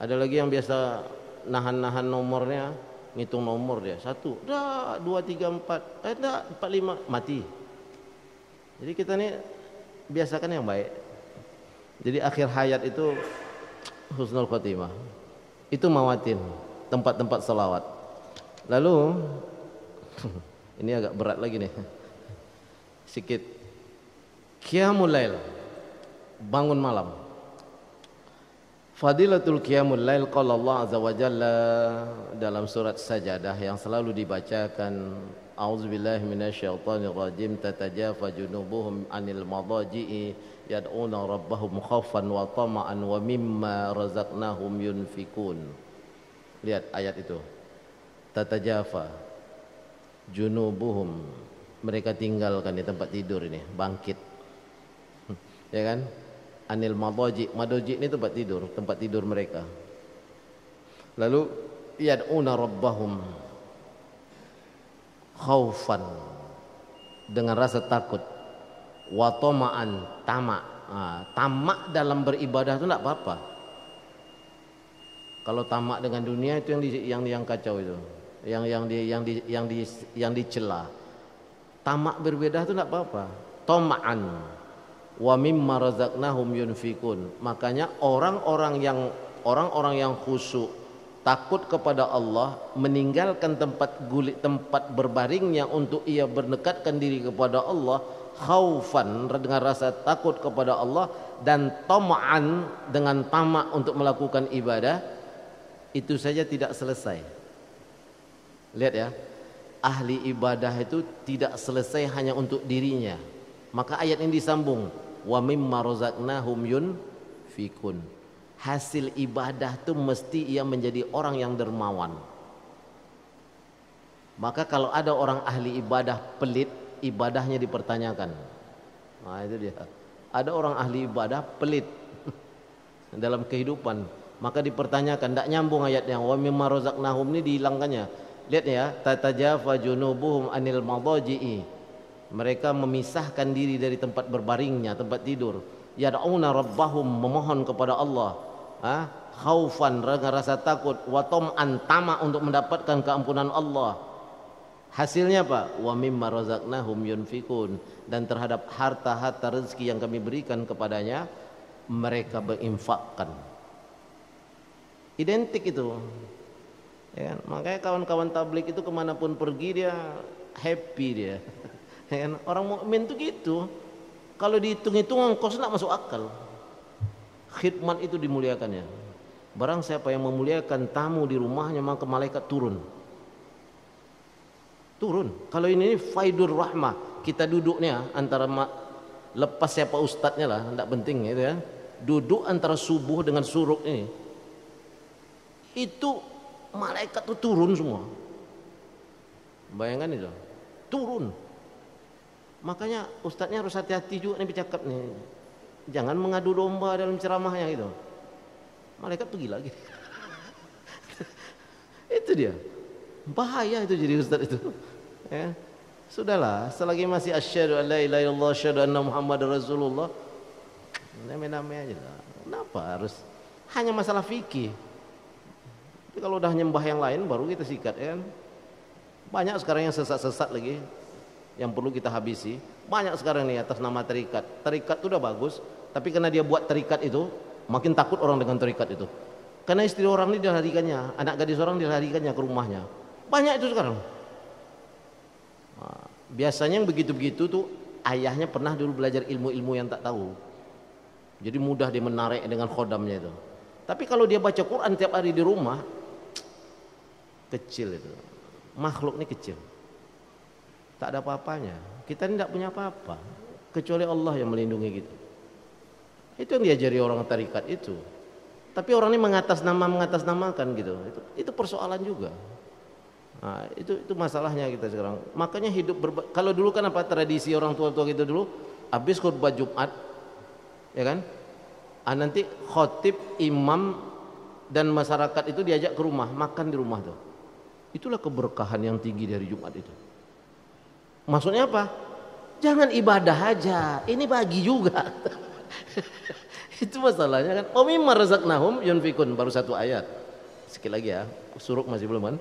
Ada lagi yang biasa nahan nomornya, ngitung nomor dia, 1, 2, 3, 4, 4, 5, mati. Jadi kita nih biasakan yang baik. Jadi akhir hayat itu husnul khotimah. Itu mawatin, tempat-tempat salawat. Lalu ini agak berat lagi nih, sikit. Qiyamul lail, bangun malam. Fadilatul qiyamul lail, qala Allah azza wa jalla dalam surat Sajadah yang selalu dibacakan, a'udzubillahi minasyaitonir rajim, tatajafa junubuhum 'anil madaji'i yad'una rabbahum khaufan wa tama'an wa mimma razaqnahum yunfikun. Lihat ayat itu. Tatajafa junubuhum, mereka tinggalkan di tempat tidur ini, bangkit. Ya kan? Anil madaji, ini tempat tidur mereka. Lalu yad'una rabbahum khaufan, dengan rasa takut, wa tama'an, tamak dalam beribadah itu enggak apa-apa. Kalau tamak dengan dunia itu yang kacau itu, yang dicela. Tamak berbeda itu enggak apa-apa. Tama'an wa mimma razaqnahum yunfikun. Makanya orang-orang yang khusyuk, takut kepada Allah, meninggalkan tempat berbaringnya untuk ia berdekatkan diri kepada Allah, khaufan dengan rasa takut kepada Allah, dan tama'an dengan tamak untuk melakukan ibadah, itu saja tidak selesai. Lihat ya, ahli ibadah itu tidak selesai hanya untuk dirinya. Maka ayat ini disambung, wa mimma razaqnahum yunfikun. Hasil ibadah itu mesti ia menjadi orang yang dermawan. Maka kalau ada orang ahli ibadah pelit, ibadahnya dipertanyakan. Nah itu dia. Ada orang ahli ibadah pelit dalam kehidupan, maka dipertanyakan. Tidak nyambung ayatnya. Wa mimma razaqnahum ini dihilangkannya. Lihat ya, tatajafa junubuhum anil madaji'i. Mereka memisahkan diri dari tempat berbaringnya, tempat tidur. Yad'una rabbahum, memohon kepada Allah. Khaufan, rasa takut, wa tam'an, tamak untuk mendapatkan keampunan Allah. Hasilnya apa? Wa mimma razaqnahum yunfikun, dan terhadap harta-harta rezeki yang kami berikan kepadanya, mereka berinfakkan. Identik itu. Ya kan? Makanya kawan-kawan tabligh itu kemanapun pergi dia happy dia. Ya kan? Orang mukmin itu gitu. Kalau dihitung-hitung ongkos tidak masuk akal. Khidmat itu dimuliakannya. Barang siapa yang memuliakan tamu di rumahnya, maka malaikat turun. Kalau ini faidur rahmah, kita duduknya antara lepas siapa ustadznya lah, tidak penting gitu ya. Duduk antara subuh dengan suruk ini, itu malaikat tuh turun semua. Bayangkan itu, turun. Makanya ustadznya harus hati-hati juga nih bercakap nih. Jangan mengadu domba dalam ceramahnya gitu. Malaikat pergi lagi. Itu dia. Bahaya itu jadi ustaz itu. Ya. Sudahlah, selagi masih asyhadu an la ilaha illallah asyhadu anna muhammadar rasulullah, name-name aja lah. Kenapa harus hanya masalah fikih? Tapi kalau udah nyembah yang lain baru kita sikat ya kan. Banyak sekarang yang sesat-sesat lagi yang perlu kita habisi. Banyak sekarang nih atas nama terikat. Terikat itu udah bagus, tapi karena dia buat terikat itu, makin takut orang dengan terikat itu. Karena istri orang ini dilarikannya, anak gadis orang dilarikannya ke rumahnya. Banyak itu sekarang. Nah, biasanya yang begitu-begitu tuh ayahnya pernah dulu belajar ilmu-ilmu yang tak tahu. Jadi mudah dia menarik dengan khodamnya itu. Tapi kalau dia baca Quran tiap hari di rumah, kecil itu. Makhluk ini kecil. Tak ada apa-apanya. Kita ini tidak punya apa-apa, kecuali Allah yang melindungi kita. Itu yang diajari orang tarikat itu. Tapi orang ini mengatasnamakan gitu. Itu persoalan juga. Nah, itu masalahnya kita sekarang. Makanya hidup kalau dulu kan apa tradisi orang tua-tua kita dulu, habis khutbah Jumat, ya kan? Nanti khotib, imam dan masyarakat itu diajak ke rumah, makan di rumah tuh. Itulah keberkahan yang tinggi dari Jumat itu. Maksudnya apa? Jangan ibadah aja, ini bagi juga. Itu masalahnya kan. Wa mimma razaqnahum yunfikun, baru satu ayat. Sekali lagi ya, suruk masih belum kan.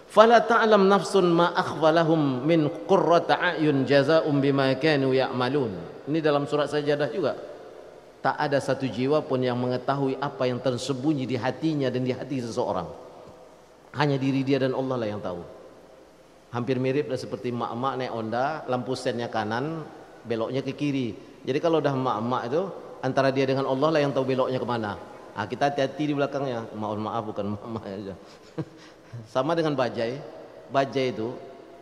Fala ta'lam nafsun ma akhfalahum min qurrata a'yun jazaa'um bima kanu ya'malun. Ini dalam surat Sajadah juga. Tak ada satu jiwa pun yang mengetahui apa yang tersembunyi di hatinya dan di hati seseorang. Hanya diri dia dan Allah lah yang tahu. Hampir mirip seperti mak-mak naik Honda, lampu sennya kanan, beloknya ke kiri. Jadi kalau udah mak-mak itu, antara dia dengan Allah lah yang tahu beloknya kemana. Kita hati-hati di belakangnya. Mohon maaf bukan mak-mak aja. Sama dengan bajai. Bajai itu,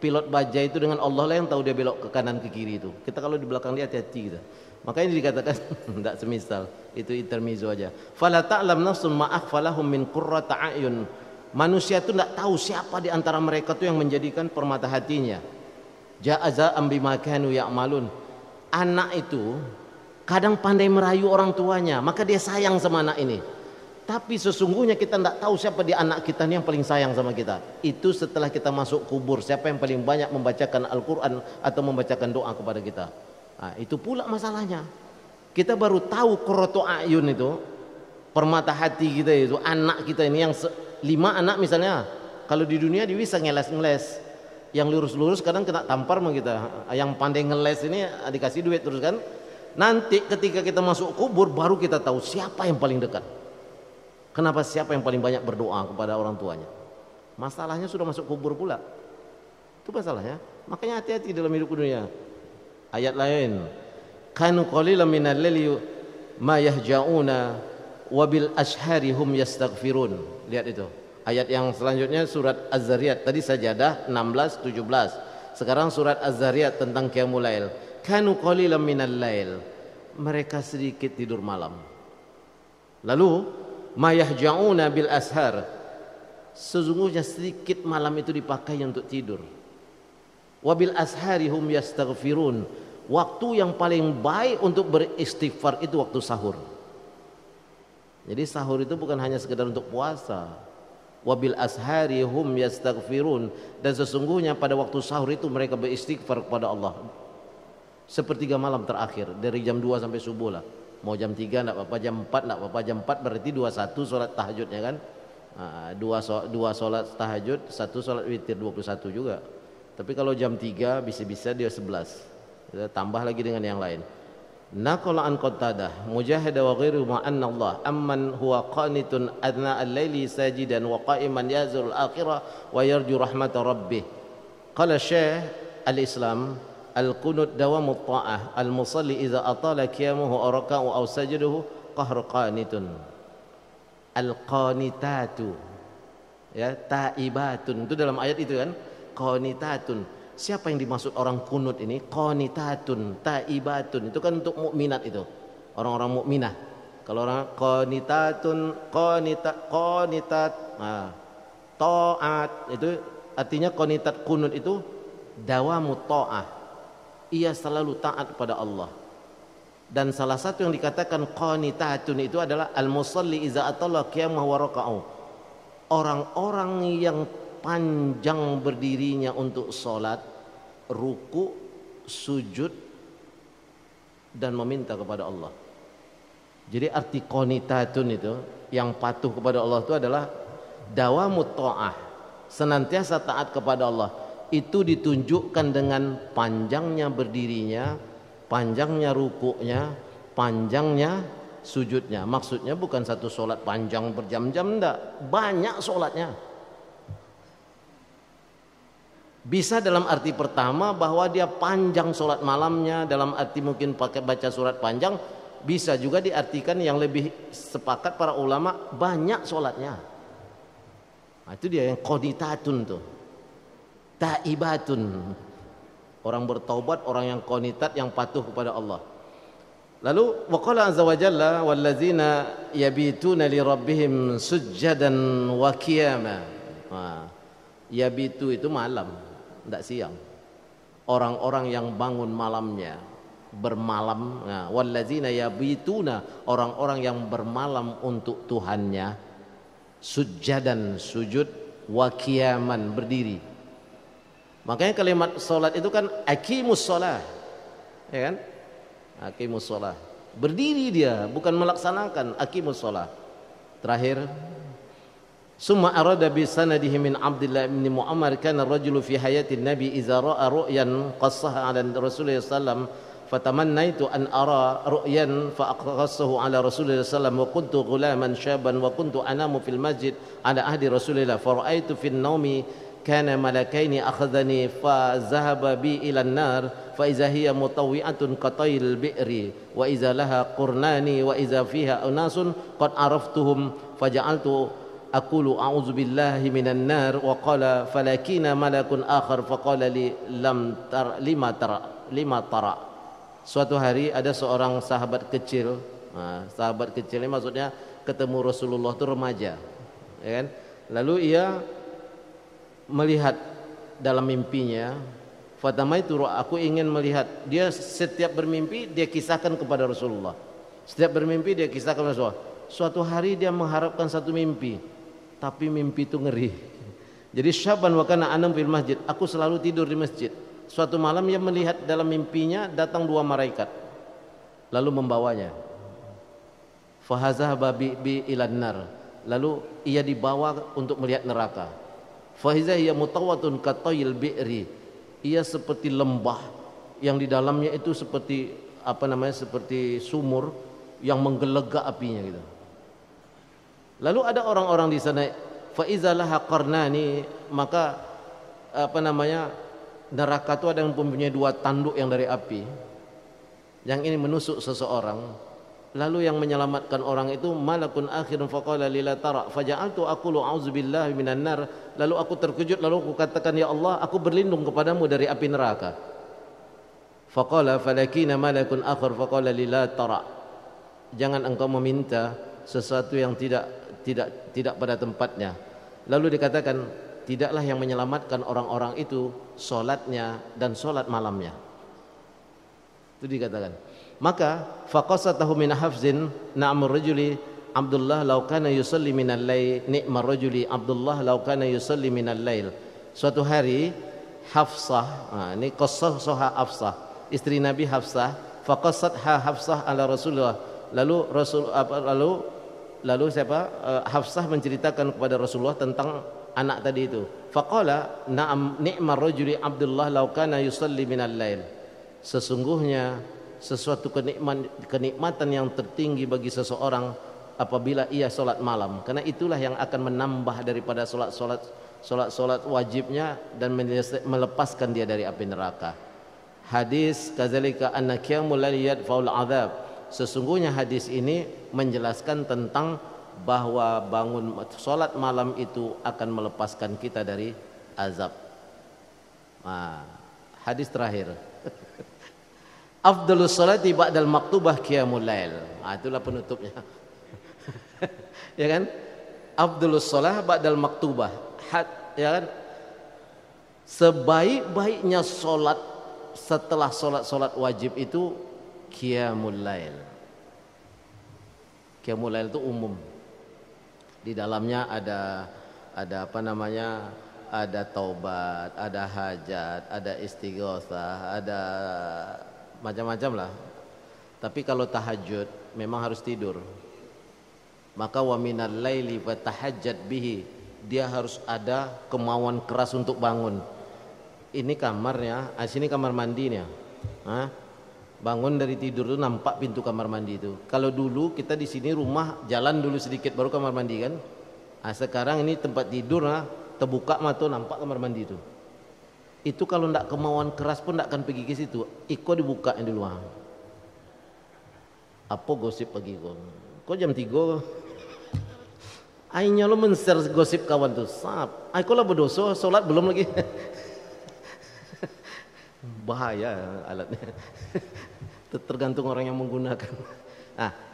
pilot bajai itu dengan Allah lah yang tahu dia belok ke kanan ke kiri itu. Kita kalau di belakang dia hati-hati kita. Makanya dikatakan tidak semisal, itu intermezzo aja. Fala ta'lam nafsun ma akhfalahum min qurrata a'yun. Manusia itu tidak tahu siapa di antara mereka itu yang menjadikan permata hatinya. Ja'aza'am bima kanu ya'malun. Anak itu kadang pandai merayu orang tuanya, maka dia sayang sama anak ini. Tapi sesungguhnya kita tidak tahu siapa di anak kita ini yang paling sayang sama kita. Itu setelah kita masuk kubur, siapa yang paling banyak membacakan Al-Quran atau membacakan doa kepada kita. Itu pula masalahnya. Kita baru tahu qurratu a'yun itu, permata hati kita itu, anak kita ini yang 5 anak misalnya. Kalau di dunia dia bisa ngeles-ngeles. Yang lurus-lurus kadang kena tampar sama kita. Yang pandai ngeles ini dikasih duit terus kan. Nanti ketika kita masuk kubur baru kita tahu siapa yang paling dekat. Kenapa siapa yang paling banyak berdoa kepada orang tuanya. Masalahnya sudah masuk kubur pula. Itu masalahnya. Makanya hati-hati dalam hidup dunia. Ayat lain, kanu qalilan minal laili ma yahja'una wa bil ashari hum yastaghfirun. Lihat itu. Ayat yang selanjutnya surat Az-Zariyat. Tadi Sajadah 16 17. Sekarang surat Az-Zariyat tentang qiyamul lail. Kanu qalilan minal lail. Mereka sedikit tidur malam. Lalu ma yahja'una bil ashar. Sesungguhnya sedikit malam itu dipakai untuk tidur. Wabil ashari hum yastaghfirun. Waktu yang paling baik untuk beristighfar itu waktu sahur. Jadi sahur itu bukan hanya sekedar untuk puasa. Wabil ashari hum yastaghfirun. Dan sesungguhnya pada waktu sahur itu mereka beristighfar kepada Allah. Sepertiga malam terakhir, dari jam 2 sampai subuh lah. Mau jam 3 enggak apa-apa, jam 4 enggak apa-apa. Jam 4 berarti 21 salat tahajudnya kan. Dua salat tahajud, 1 salat witir, 21 juga. Tapi kalau jam 3 bisa-bisa dia 11. Kita tambah lagi dengan yang lain. Naqala an Qatadah Mujahid wa ghairu ma anna Allah amman huwa qanitun adna al-laili sajidan wa qa'iman yazur al-akhirah wa yarju rahmat rabbih. Qala Syekh al-Islam al-qunut dawamu ta'ah al-musalli idza atala qiyamuhu aw raka'u aw sajaduhu qahr qanitun. Al-qanitatu ya taibatun itu dalam ayat itu kan, qanitatun. Siapa yang dimaksud orang kunut ini? Qanitatun, taibatun. Itu kan untuk mukminat itu. Orang-orang mukminah. Kalau orang qanitatun, qanitat, taat itu artinya qanitat kunut itu dawamu ta'ah. Ia selalu taat kepada Allah. Dan salah satu yang dikatakan qanitatun itu adalah al-musalli iza atalla qiyamahu wa raka'u. Orang-orang yang panjang berdirinya untuk sholat, ruku, sujud, dan meminta kepada Allah. Jadi arti qanitatun itu yang patuh kepada Allah itu adalah dawamut ta'ah, senantiasa taat kepada Allah. Itu ditunjukkan dengan panjangnya berdirinya, panjangnya rukuknya, panjangnya sujudnya. Maksudnya bukan satu sholat panjang berjam-jam, enggak, banyak sholatnya. Bisa dalam arti pertama bahwa dia panjang sholat malamnya, dalam arti mungkin pakai baca surat panjang. Bisa juga diartikan yang lebih sepakat para ulama, banyak sholatnya. Nah, itu dia yang qanitatun tuh, taibatun. Orang bertaubat, orang yang qanitat, yang patuh kepada Allah. Lalu waqala azza wa jalla wallazina yabituna li rabbihim sujjadan wa qiyama. Yabitu itu malam, tidak siang. Orang-orang yang bangun malamnya, bermalam. Wallazina yabituna, orang-orang yang bermalam untuk Tuhannya, sujjadan, sujud, wa qiyaman, berdiri. Makanya kalimat salat itu kan aqimus shalah, ya kan? Aqimus shalah, berdiri dia, bukan melaksanakan. Aqimus shalah. Terakhir, summa arada bi sanadihi min Abdullah bin Muammar kana ar-rajulu fi hayatin nabi idza ra'a ru'yan qassaha 'ala Rasulullah sallam fatamannaitu an ara ru'yan fa aqassahu 'ala Rasulullah sallam wa kuntu ghulaman syaban wa kuntu anamu fil masjid 'ala ahdi Rasulillah fa ra'aitu fin naumi kana malakaini akhadhani fa zahaba bi ila an-nar fa idza hiya mutawwi'atun qatayil bi'ri wa idza laha qurnani wa idza fiha unasun qad araftuhum faja'altu aqulu a'udzu billahi minan nar wa qala falakina malakun akhar faqala li lima tara. Suatu hari ada seorang sahabat kecil. Sahabat kecil ini maksudnya ketemu Rasulullah itu remaja, ya kan? Lalu ia melihat dalam mimpinya, fatamaitu, aku ingin melihat. Dia setiap bermimpi dia kisahkan kepada Rasulullah. Setiap bermimpi dia kisahkan kepada Rasulullah. Suatu hari dia mengharapkan satu mimpi, tapi mimpi itu ngeri. Jadi syaban wa kana anam fil masjid, aku selalu tidur di masjid. Suatu malam ia melihat dalam mimpinya datang 2 malaikat lalu membawanya. Fahazahaba bi ilan nar, lalu ia dibawa untuk melihat neraka. Fahiza hiya mutawatun katayil bi'ri, ia seperti lembah yang di dalamnya itu seperti seperti sumur yang menggelegak apinya gitu. Lalu ada orang-orang di sana, fa iza laha qarnani, maka neraka itu ada yang mempunyai 2 tanduk yang dari api. Yang ini menusuk seseorang. Lalu yang menyelamatkan orang itu malakun akhirun faqala lila tara faja'altu aqulu a'udzubillahi minan nar. Lalu aku terkejut, lalu aku katakan, ya Allah, aku berlindung kepadamu dari api neraka. Faqala falakina malakun akhir faqala lila tara. Jangan engkau meminta sesuatu yang tidak pada tempatnya. Lalu dikatakan, tidaklah yang menyelamatkan orang-orang itu solatnya dan solat malamnya. Itu dikatakan. Maka faqasatahu min hafzin na'mur rajuli Abdullah law kana yusalli minal lail ni'mar rajuli Abdullah law kana yusalli minal lail. Suatu hari Hafsah, ini qissah Hafsah, istri Nabi Hafsah, faqasatha Hafsah ala Rasulullah. Lalu Hafsah menceritakan kepada Rasulullah tentang anak tadi itu. Faqala na'am ni'mar rajuli Abdullah law kana yusalli minal lail. Sesungguhnya sesuatu kenikmatan yang tertinggi bagi seseorang apabila ia solat malam, karena itulah yang akan menambah daripada solat wajibnya dan melepaskan dia dari api neraka. Hadis kadzalika anna qiyamul laili yadfa'ul adzab. Sesungguhnya hadis ini menjelaskan tentang bahwa bangun solat malam itu akan melepaskan kita dari azab. Hadis terakhir. Afdhalus sholati ba'dal maktubah qiyamul lail. Itulah penutupnya. Ya kan? Afdhalus shalah ba'dal maktubah. Ya kan? Sebaik-baiknya solat setelah solat wajib itu qiyamul lail. Qiyamul lail itu umum. Di dalamnya ada apa namanya? Ada taubat, ada hajat, ada istighatsah, ada macam-macam lah. Tapi kalau tahajud memang harus tidur. Maka wa minal laili fatahajjat bihi. Dia harus ada kemauan keras untuk bangun. Ini kamarnya, sini kamar mandinya. Bangun dari tidur itu nampak pintu kamar mandi itu. Kalau dulu kita di sini rumah jalan dulu sedikit baru kamar mandi kan. Sekarang ini tempat tidur terbuka mata nampak kamar mandi itu. Itu kalau ndak kemauan keras pun ndak akan pergi ke situ. Iko dibuka yang dulu. Apa gosip pagi kok jam 3? Ainya lo men-share gosip kawan tuh. Sap. Ai lah berdosa, salat belum lagi. Bahaya alatnya. Tergantung orang yang menggunakan.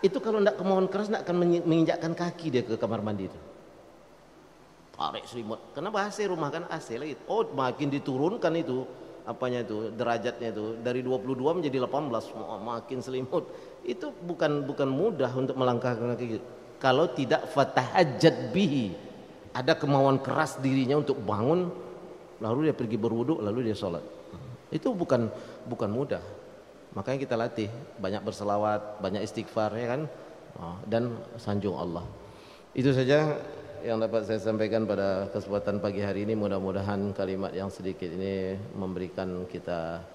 Itu kalau ndak kemauan keras ndak akan menginjakkan kaki dia ke kamar mandi itu. Tarik selimut. Kenapa AC rumah kan AC lagi. Oh, makin diturunkan itu apanya itu derajatnya itu dari 22 menjadi 18 makin selimut. Itu bukan mudah untuk melangkahkan kaki. Kalau tidak fatahajjat bihi. Ada kemauan keras dirinya untuk bangun lalu dia pergi berwudu lalu dia sholat. Itu bukan mudah. Makanya kita latih banyak berselawat, banyak istighfar ya kan. Dan sanjung Allah. Itu saja yang dapat saya sampaikan pada kesempatan pagi hari ini. Mudah-mudahan kalimat yang sedikit ini memberikan kita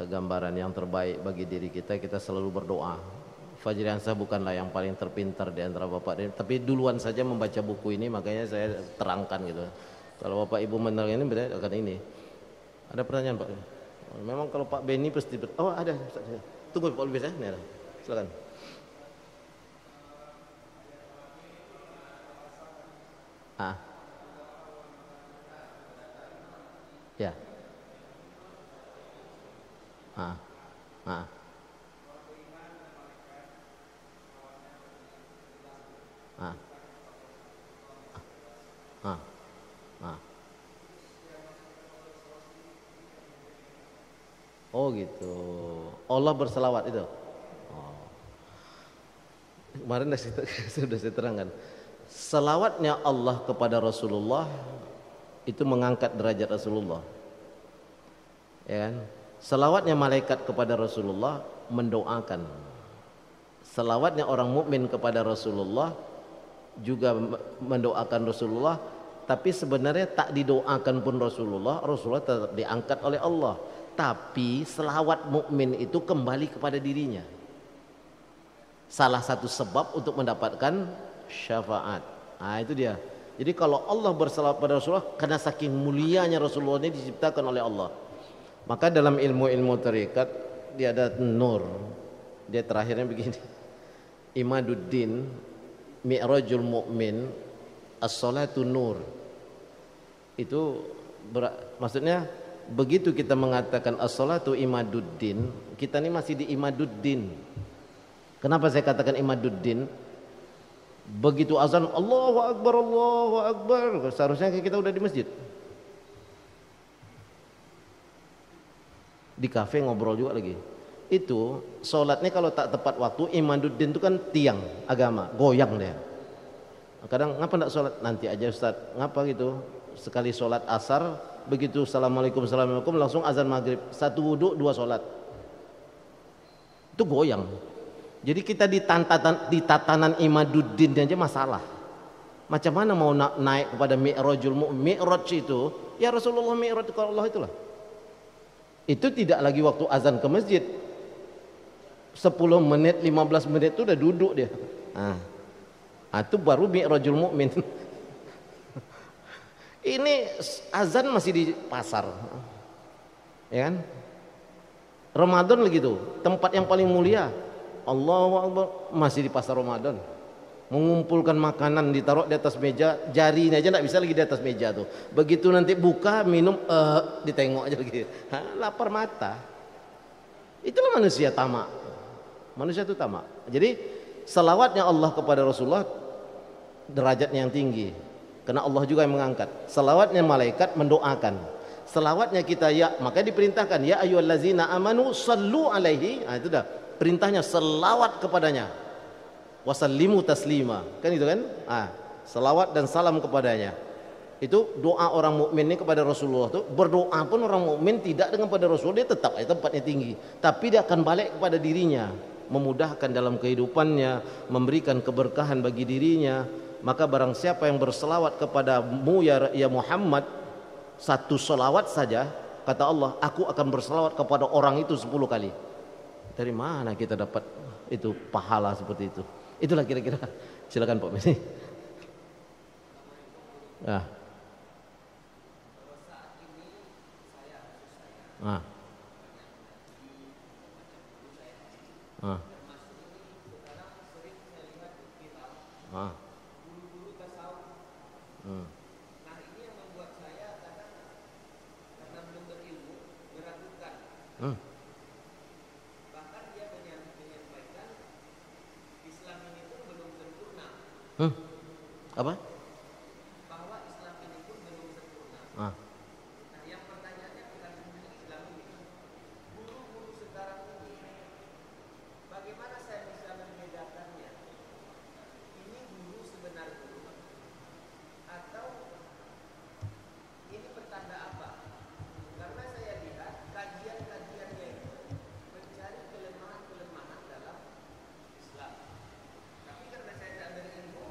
gambaran yang terbaik bagi diri kita. Kita selalu berdoa. Fajriansah bukanlah yang paling terpintar di antara bapak, tapi duluan saja membaca buku ini, makanya saya terangkan gitu. Kalau bapak ibu mendengar ini berarti akan ini. Ada pertanyaan Pak? Memang kalau Pak Beni pasti ada. Tunggu Pak Lubis ya. Nih, silakan. Ya. Oh gitu. Allah berselawat itu. Kemarin sudah saya terangkan. Selawatnya Allah kepada Rasulullah itu mengangkat derajat Rasulullah. Ya kan? Selawatnya malaikat kepada Rasulullah mendoakan. Selawatnya orang mukmin kepada Rasulullah juga mendoakan Rasulullah, tapi sebenarnya tak didoakan pun Rasulullah tetap diangkat oleh Allah. Tapi selawat mukmin itu kembali kepada dirinya. Salah satu sebab untuk mendapatkan syafaat. Itu dia. Jadi kalau Allah berselawat pada Rasulullah, karena saking mulianya Rasulullah ini diciptakan oleh Allah. Maka dalam ilmu-ilmu tarekat dia ada nur. Dia terakhirnya begini. Imaduddin mi'rajul mu'min as-salatu nur. Itu maksudnya begitu kita mengatakan as-salatu imaduddin, kita ini masih di imaduddin. Kenapa saya katakan imaduddin? Begitu azan Allahu Akbar, seharusnya kita udah di masjid. Di kafe ngobrol juga lagi. Itu sholatnya kalau tak tepat waktu, imaduddin itu kan tiang agama, goyang dia. Kadang ngapa enggak sholat? Nanti aja Ustaz. Ngapa gitu? Sekali sholat asar, begitu assalamualaikum langsung azan maghrib. Satu wudhu, dua sholat. Itu goyang. Jadi kita di tatanan imaduddin aja masalah. Macam mana mau naik kepada mi'rajul mu'min? Mi'raj itu, ya Rasulullah mi'raj ke Allah itulah. Itu tidak lagi waktu azan ke masjid. 10 menit, 15 menit itu udah duduk dia. Itu baru mi'rajul mu'min. Ini azan masih di pasar. Ya kan? Ramadan lagi tuh, tempat yang paling mulia. Allahu Akbar, masih di pasar Ramadan. Mengumpulkan makanan ditaruh di atas meja, jarinya aja enggak bisa lagi di atas meja tuh. Begitu nanti buka minum ditengok aja lagi. Lapar mata. Itulah manusia tamak. Manusia itu tamak. Jadi selawatnya Allah kepada Rasulullah derajatnya yang tinggi. Karena Allah juga yang mengangkat. Selawatnya malaikat mendoakan. Selawatnya kita ya, maka diperintahkan ya ayyuhallazina amanu sallu alaihi. Itu dah perintahnya, selawat kepadanya. Wasallimu taslima. Kan itu kan? Selawat dan salam kepadanya. Itu doa orang mukmin ini kepada Rasulullah tuh. Berdoa pun orang mukmin tidak dengan pada Rasul, dia tetap tempatnya tinggi. Tapi dia akan balik kepada dirinya, memudahkan dalam kehidupannya, memberikan keberkahan bagi dirinya. Maka barang siapa yang berselawat kepadamu ya Muhammad, satu selawat saja, kata Allah, aku akan berselawat kepada orang itu 10 kali. Dari mana kita dapat itu pahala seperti itu? Itulah kira-kira. Silakan Pak Messi. Nah ini yang membuat saya kadang karena belum berilmu meragukan. Bahkan dia menyampaikan Islam ini pun belum sempurna. Apa? Bahwa Islam ini pun belum sempurna. Nah yang pertanyaannya bukan tentang Islam ini. Guru-guru sekarang ini, bagaimana saya bisa membedakannya? Ini guru sebenar guru atau ini pertanda apa? Karena saya lihat kajian-kajiannya itu mencari kelemahan-kelemahan dalam Islam. Tapi karena saya tidak berilmu,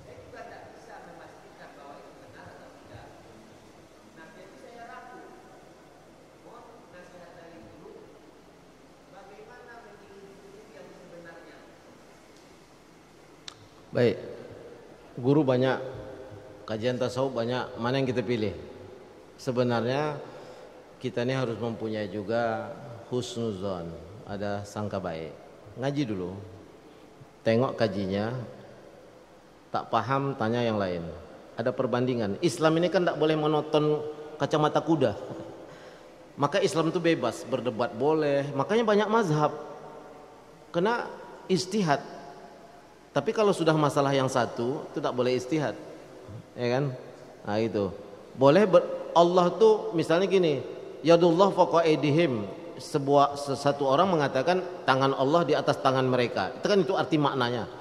saya juga tidak bisa memastikan bahwa itu benar atau tidak. Nah, jadi saya ragu. Mohon nasihat dari guru, bagaimana menyelidiki yang sebenarnya? Baik, guru banyak, kajian tasawuf banyak, mana yang kita pilih? Sebenarnya kita ini harus mempunyai juga husnuzon, ada sangka baik. Ngaji dulu, tengok kajinya, tak paham tanya yang lain. Ada perbandingan. Islam ini kan tidak boleh monoton kacamata kuda. Maka Islam itu bebas, berdebat boleh. Makanya banyak mazhab. Kena istihad. Tapi kalau sudah masalah yang satu, itu tak boleh istihad. Ya kan? Nah itu. Boleh Allah tuh misalnya gini, yadullah fawqa aydihim. Satu orang mengatakan tangan Allah di atas tangan mereka. Itu kan itu arti maknanya.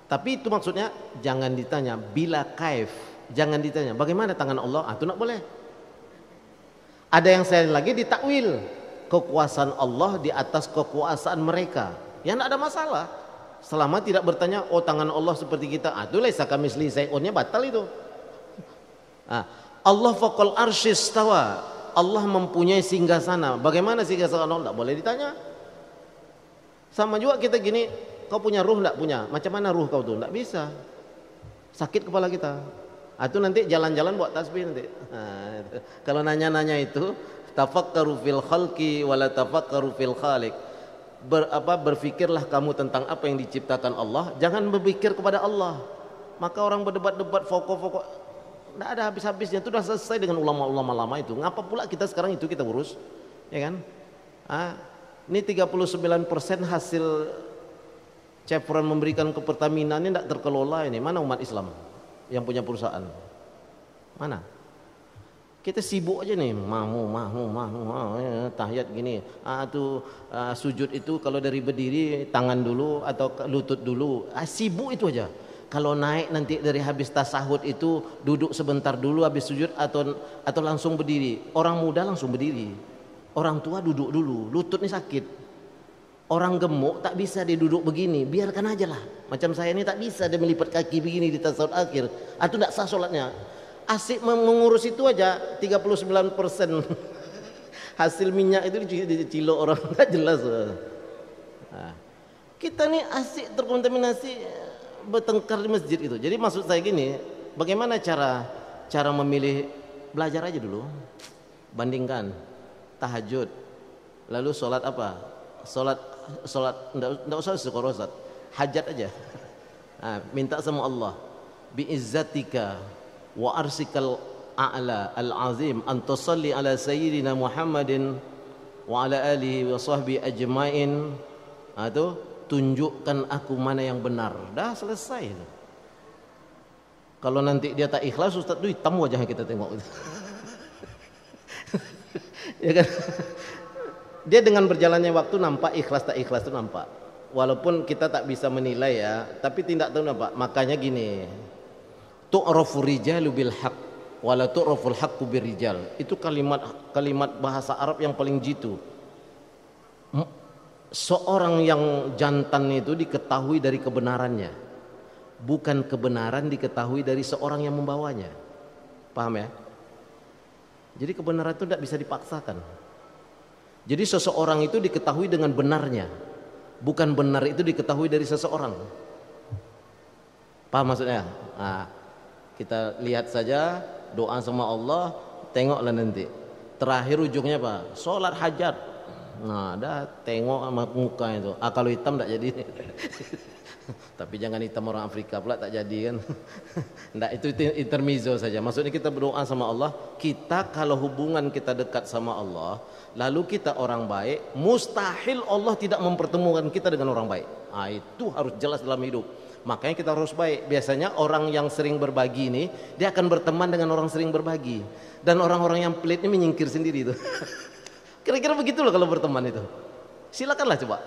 Tapi itu maksudnya jangan ditanya bila kaif. Jangan ditanya bagaimana tangan Allah. Itu tak boleh. Ada yang saya lagi ditakwil, kekuasaan Allah di atas kekuasaan mereka. Ya tidak ada masalah. Selama tidak bertanya, oh tangan Allah seperti kita. Itu laisa kamitslihi syai'unnya batal itu. Allah faqal arsyis tawa. Allah mempunyai singgasana. Bagaimana singgasana Allah? Tak boleh ditanya. Sama juga kita gini, kau punya ruh tak punya? Macam mana ruh kau tuh? Tak bisa. Sakit kepala kita. Itu nanti jalan-jalan buat tasbih nanti. Kalau nanya-nanya itu Tafakkaru fil khalqi wa la tafakkaru fil khaliq. Berfikirlah kamu tentang apa yang diciptakan Allah, jangan berpikir kepada Allah. Maka orang berdebat-debat pokok-pokok tidak ada habis-habisnya, itu sudah selesai dengan ulama-ulama lama itu. Ngapa pula kita sekarang itu kita urus, ya kan? Ini 39% hasil Chevron memberikan ke Pertamina ini tidak terkelola ini. Mana umat Islam yang punya perusahaan? Mana? Kita sibuk aja nih, tahiyat gini. Sujud itu kalau dari berdiri tangan dulu atau lutut dulu. Sibuk itu aja. Kalau naik nanti dari habis tasahud itu duduk sebentar dulu habis sujud atau langsung berdiri. Orang muda langsung berdiri. Orang tua duduk dulu, lututnya sakit. Orang gemuk tak bisa dia duduk begini, biarkan aja lah. Macam saya ini tak bisa dia melipat kaki begini di tasawuf akhir. Atau tidak sah sholatnya. Asik mengurus itu aja 39% hasil minyak itu dicilok orang, tak jelas. Kita nih asik terkontaminasi bertengkar di masjid itu. Jadi maksud saya gini, bagaimana cara memilih? Belajar aja dulu, bandingkan tahajud, lalu sholat apa? Sholat enggak usah istiqorohat, hajat aja. Minta sama Allah, biizzatika wa arsikal a'la al-azim an tusalli ala sayyidina Muhammadin wa ala alihi wa sahbihi ajmain. Itu tunjukkan aku mana yang benar. Dah selesai. Kalau nanti dia tak ikhlas, Ustaz itu hitam wajahnya kita tengok itu. Ya kan? Dia dengan berjalannya waktu nampak ikhlas tak ikhlas itu nampak. Walaupun kita tak bisa menilai ya, tapi tidak tahu nampak. Makanya gini, tu'rafu rijalu bil haqq wa la tu'raful haqqu bir rijal. Itu kalimat bahasa Arab yang paling jitu. Seorang yang jantan itu diketahui dari kebenarannya, bukan kebenaran diketahui dari seorang yang membawanya. Paham ya? Jadi kebenaran itu tidak bisa dipaksakan. Jadi seseorang itu diketahui dengan benarnya, bukan benar itu diketahui dari seseorang. Paham maksudnya? Kita lihat saja, doa sama Allah, tengoklah nanti. Terakhir ujungnya apa? Sholat hajat. Dah tengok sama muka itu. Kalau hitam tak jadi. Tapi jangan hitam orang Afrika pula tak jadi kan. Nggak, itu intermezzo saja. Maksudnya kita berdoa sama Allah. Kita kalau hubungan kita dekat sama Allah, lalu kita orang baik, mustahil Allah tidak mempertemukan kita dengan orang baik. Itu harus jelas dalam hidup. Makanya kita harus baik. Biasanya orang yang sering berbagi ini, dia akan berteman dengan orang sering berbagi. Dan orang-orang yang pelit ini menyingkir sendiri itu. Kira-kira begitu loh kalau berteman itu. Silakanlah coba.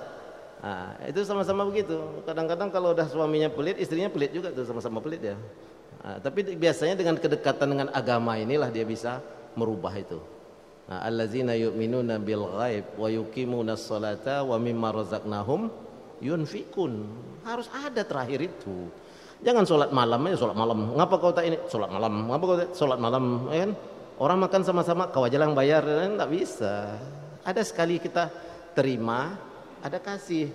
Itu sama-sama begitu. Kadang-kadang kalau udah suaminya pelit, istrinya pelit juga tuh, sama-sama pelit ya. Tapi biasanya dengan kedekatan dengan agama inilah dia bisa merubah itu. Allazina yu'minuna bil ghaib wa yuqimunas salata wa mimma razaqnahum yunfikun. Harus ada terakhir itu. Jangan sholat malam aja, sholat malam. Ngapa kau tak ini? Sholat malam. Ngapa kau tak sholat malam? Ya kan? Orang makan sama-sama, kau aja yang bayar, enggak bisa. Ada sekali kita terima, ada kasih.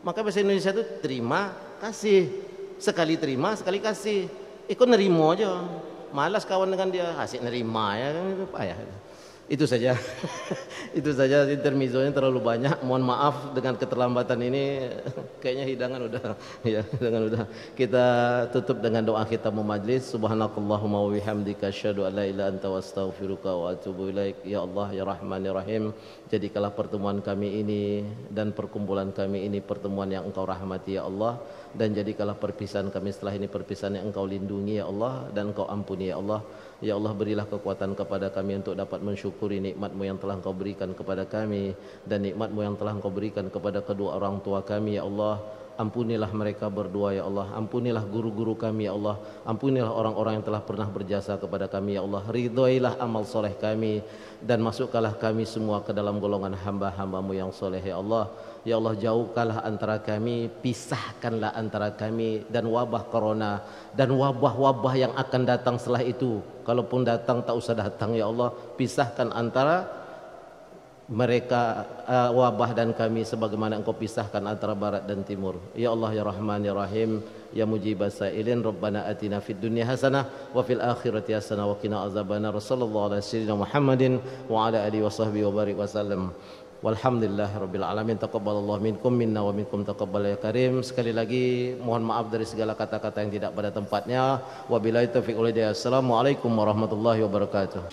Maka bahasa Indonesia itu terima, kasih. Sekali terima, sekali kasih. Ikut nerimo aja. Malas kawan dengan dia, asik nerima ya, payah. Itu saja. Itu saja, intermezzonya terlalu banyak. Mohon maaf dengan keterlambatan ini. Kayaknya hidangan udah. Kita tutup dengan doa kita majlis. Subhanakallahumma wa bihamdika asyhadu an la ilaha illa anta astaghfiruka wa atubu ilaik. Ya Allah ya Rahman ya Rahim, jadikanlah pertemuan kami ini dan perkumpulan kami ini pertemuan yang Engkau rahmati ya Allah, dan jadikanlah perpisahan kami setelah ini perpisahan yang Engkau lindungi ya Allah dan Engkau ampuni ya Allah. Ya Allah, berilah kekuatan kepada kami untuk dapat mensyukuri nikmat-Mu yang telah Engkau berikan kepada kami dan nikmat-Mu yang telah Engkau berikan kepada kedua orang tua kami ya Allah. Ampunilah mereka berdua ya Allah. Ampunilah guru-guru kami ya Allah. Ampunilah orang-orang yang telah pernah berjasa kepada kami ya Allah. Ridhoilah amal soleh kami dan masukkanlah kami semua ke dalam golongan hamba-hamba-Mu yang soleh ya Allah. Ya Allah, jauhkanlah antara kami, pisahkanlah antara kami dan wabah corona dan wabah-wabah yang akan datang setelah itu. Kalaupun datang tak usah datang ya Allah. Pisahkan antara mereka wabah dan kami sebagaimana Engkau pisahkan antara barat dan timur. Ya Allah ya Rahman ya Rahim, ya mujibas sa'ilin. Rabbana atina fid dunya hasanah wa fil akhirati hasanah wa qina azabannar. Sallallahu alaihi wasallam Muhammadin wa ala alihi wa sahbihi wa barik wasallam. Walhamdulillahirabbil alamin. Taqabbalallahu minkum minna wa minkum taqabbal ya karim. Sekali lagi mohon maaf dari segala kata-kata yang tidak pada tempatnya. Wabillahi taufiq wal hidayah. Assalamualaikum warahmatullahi wabarakatuh.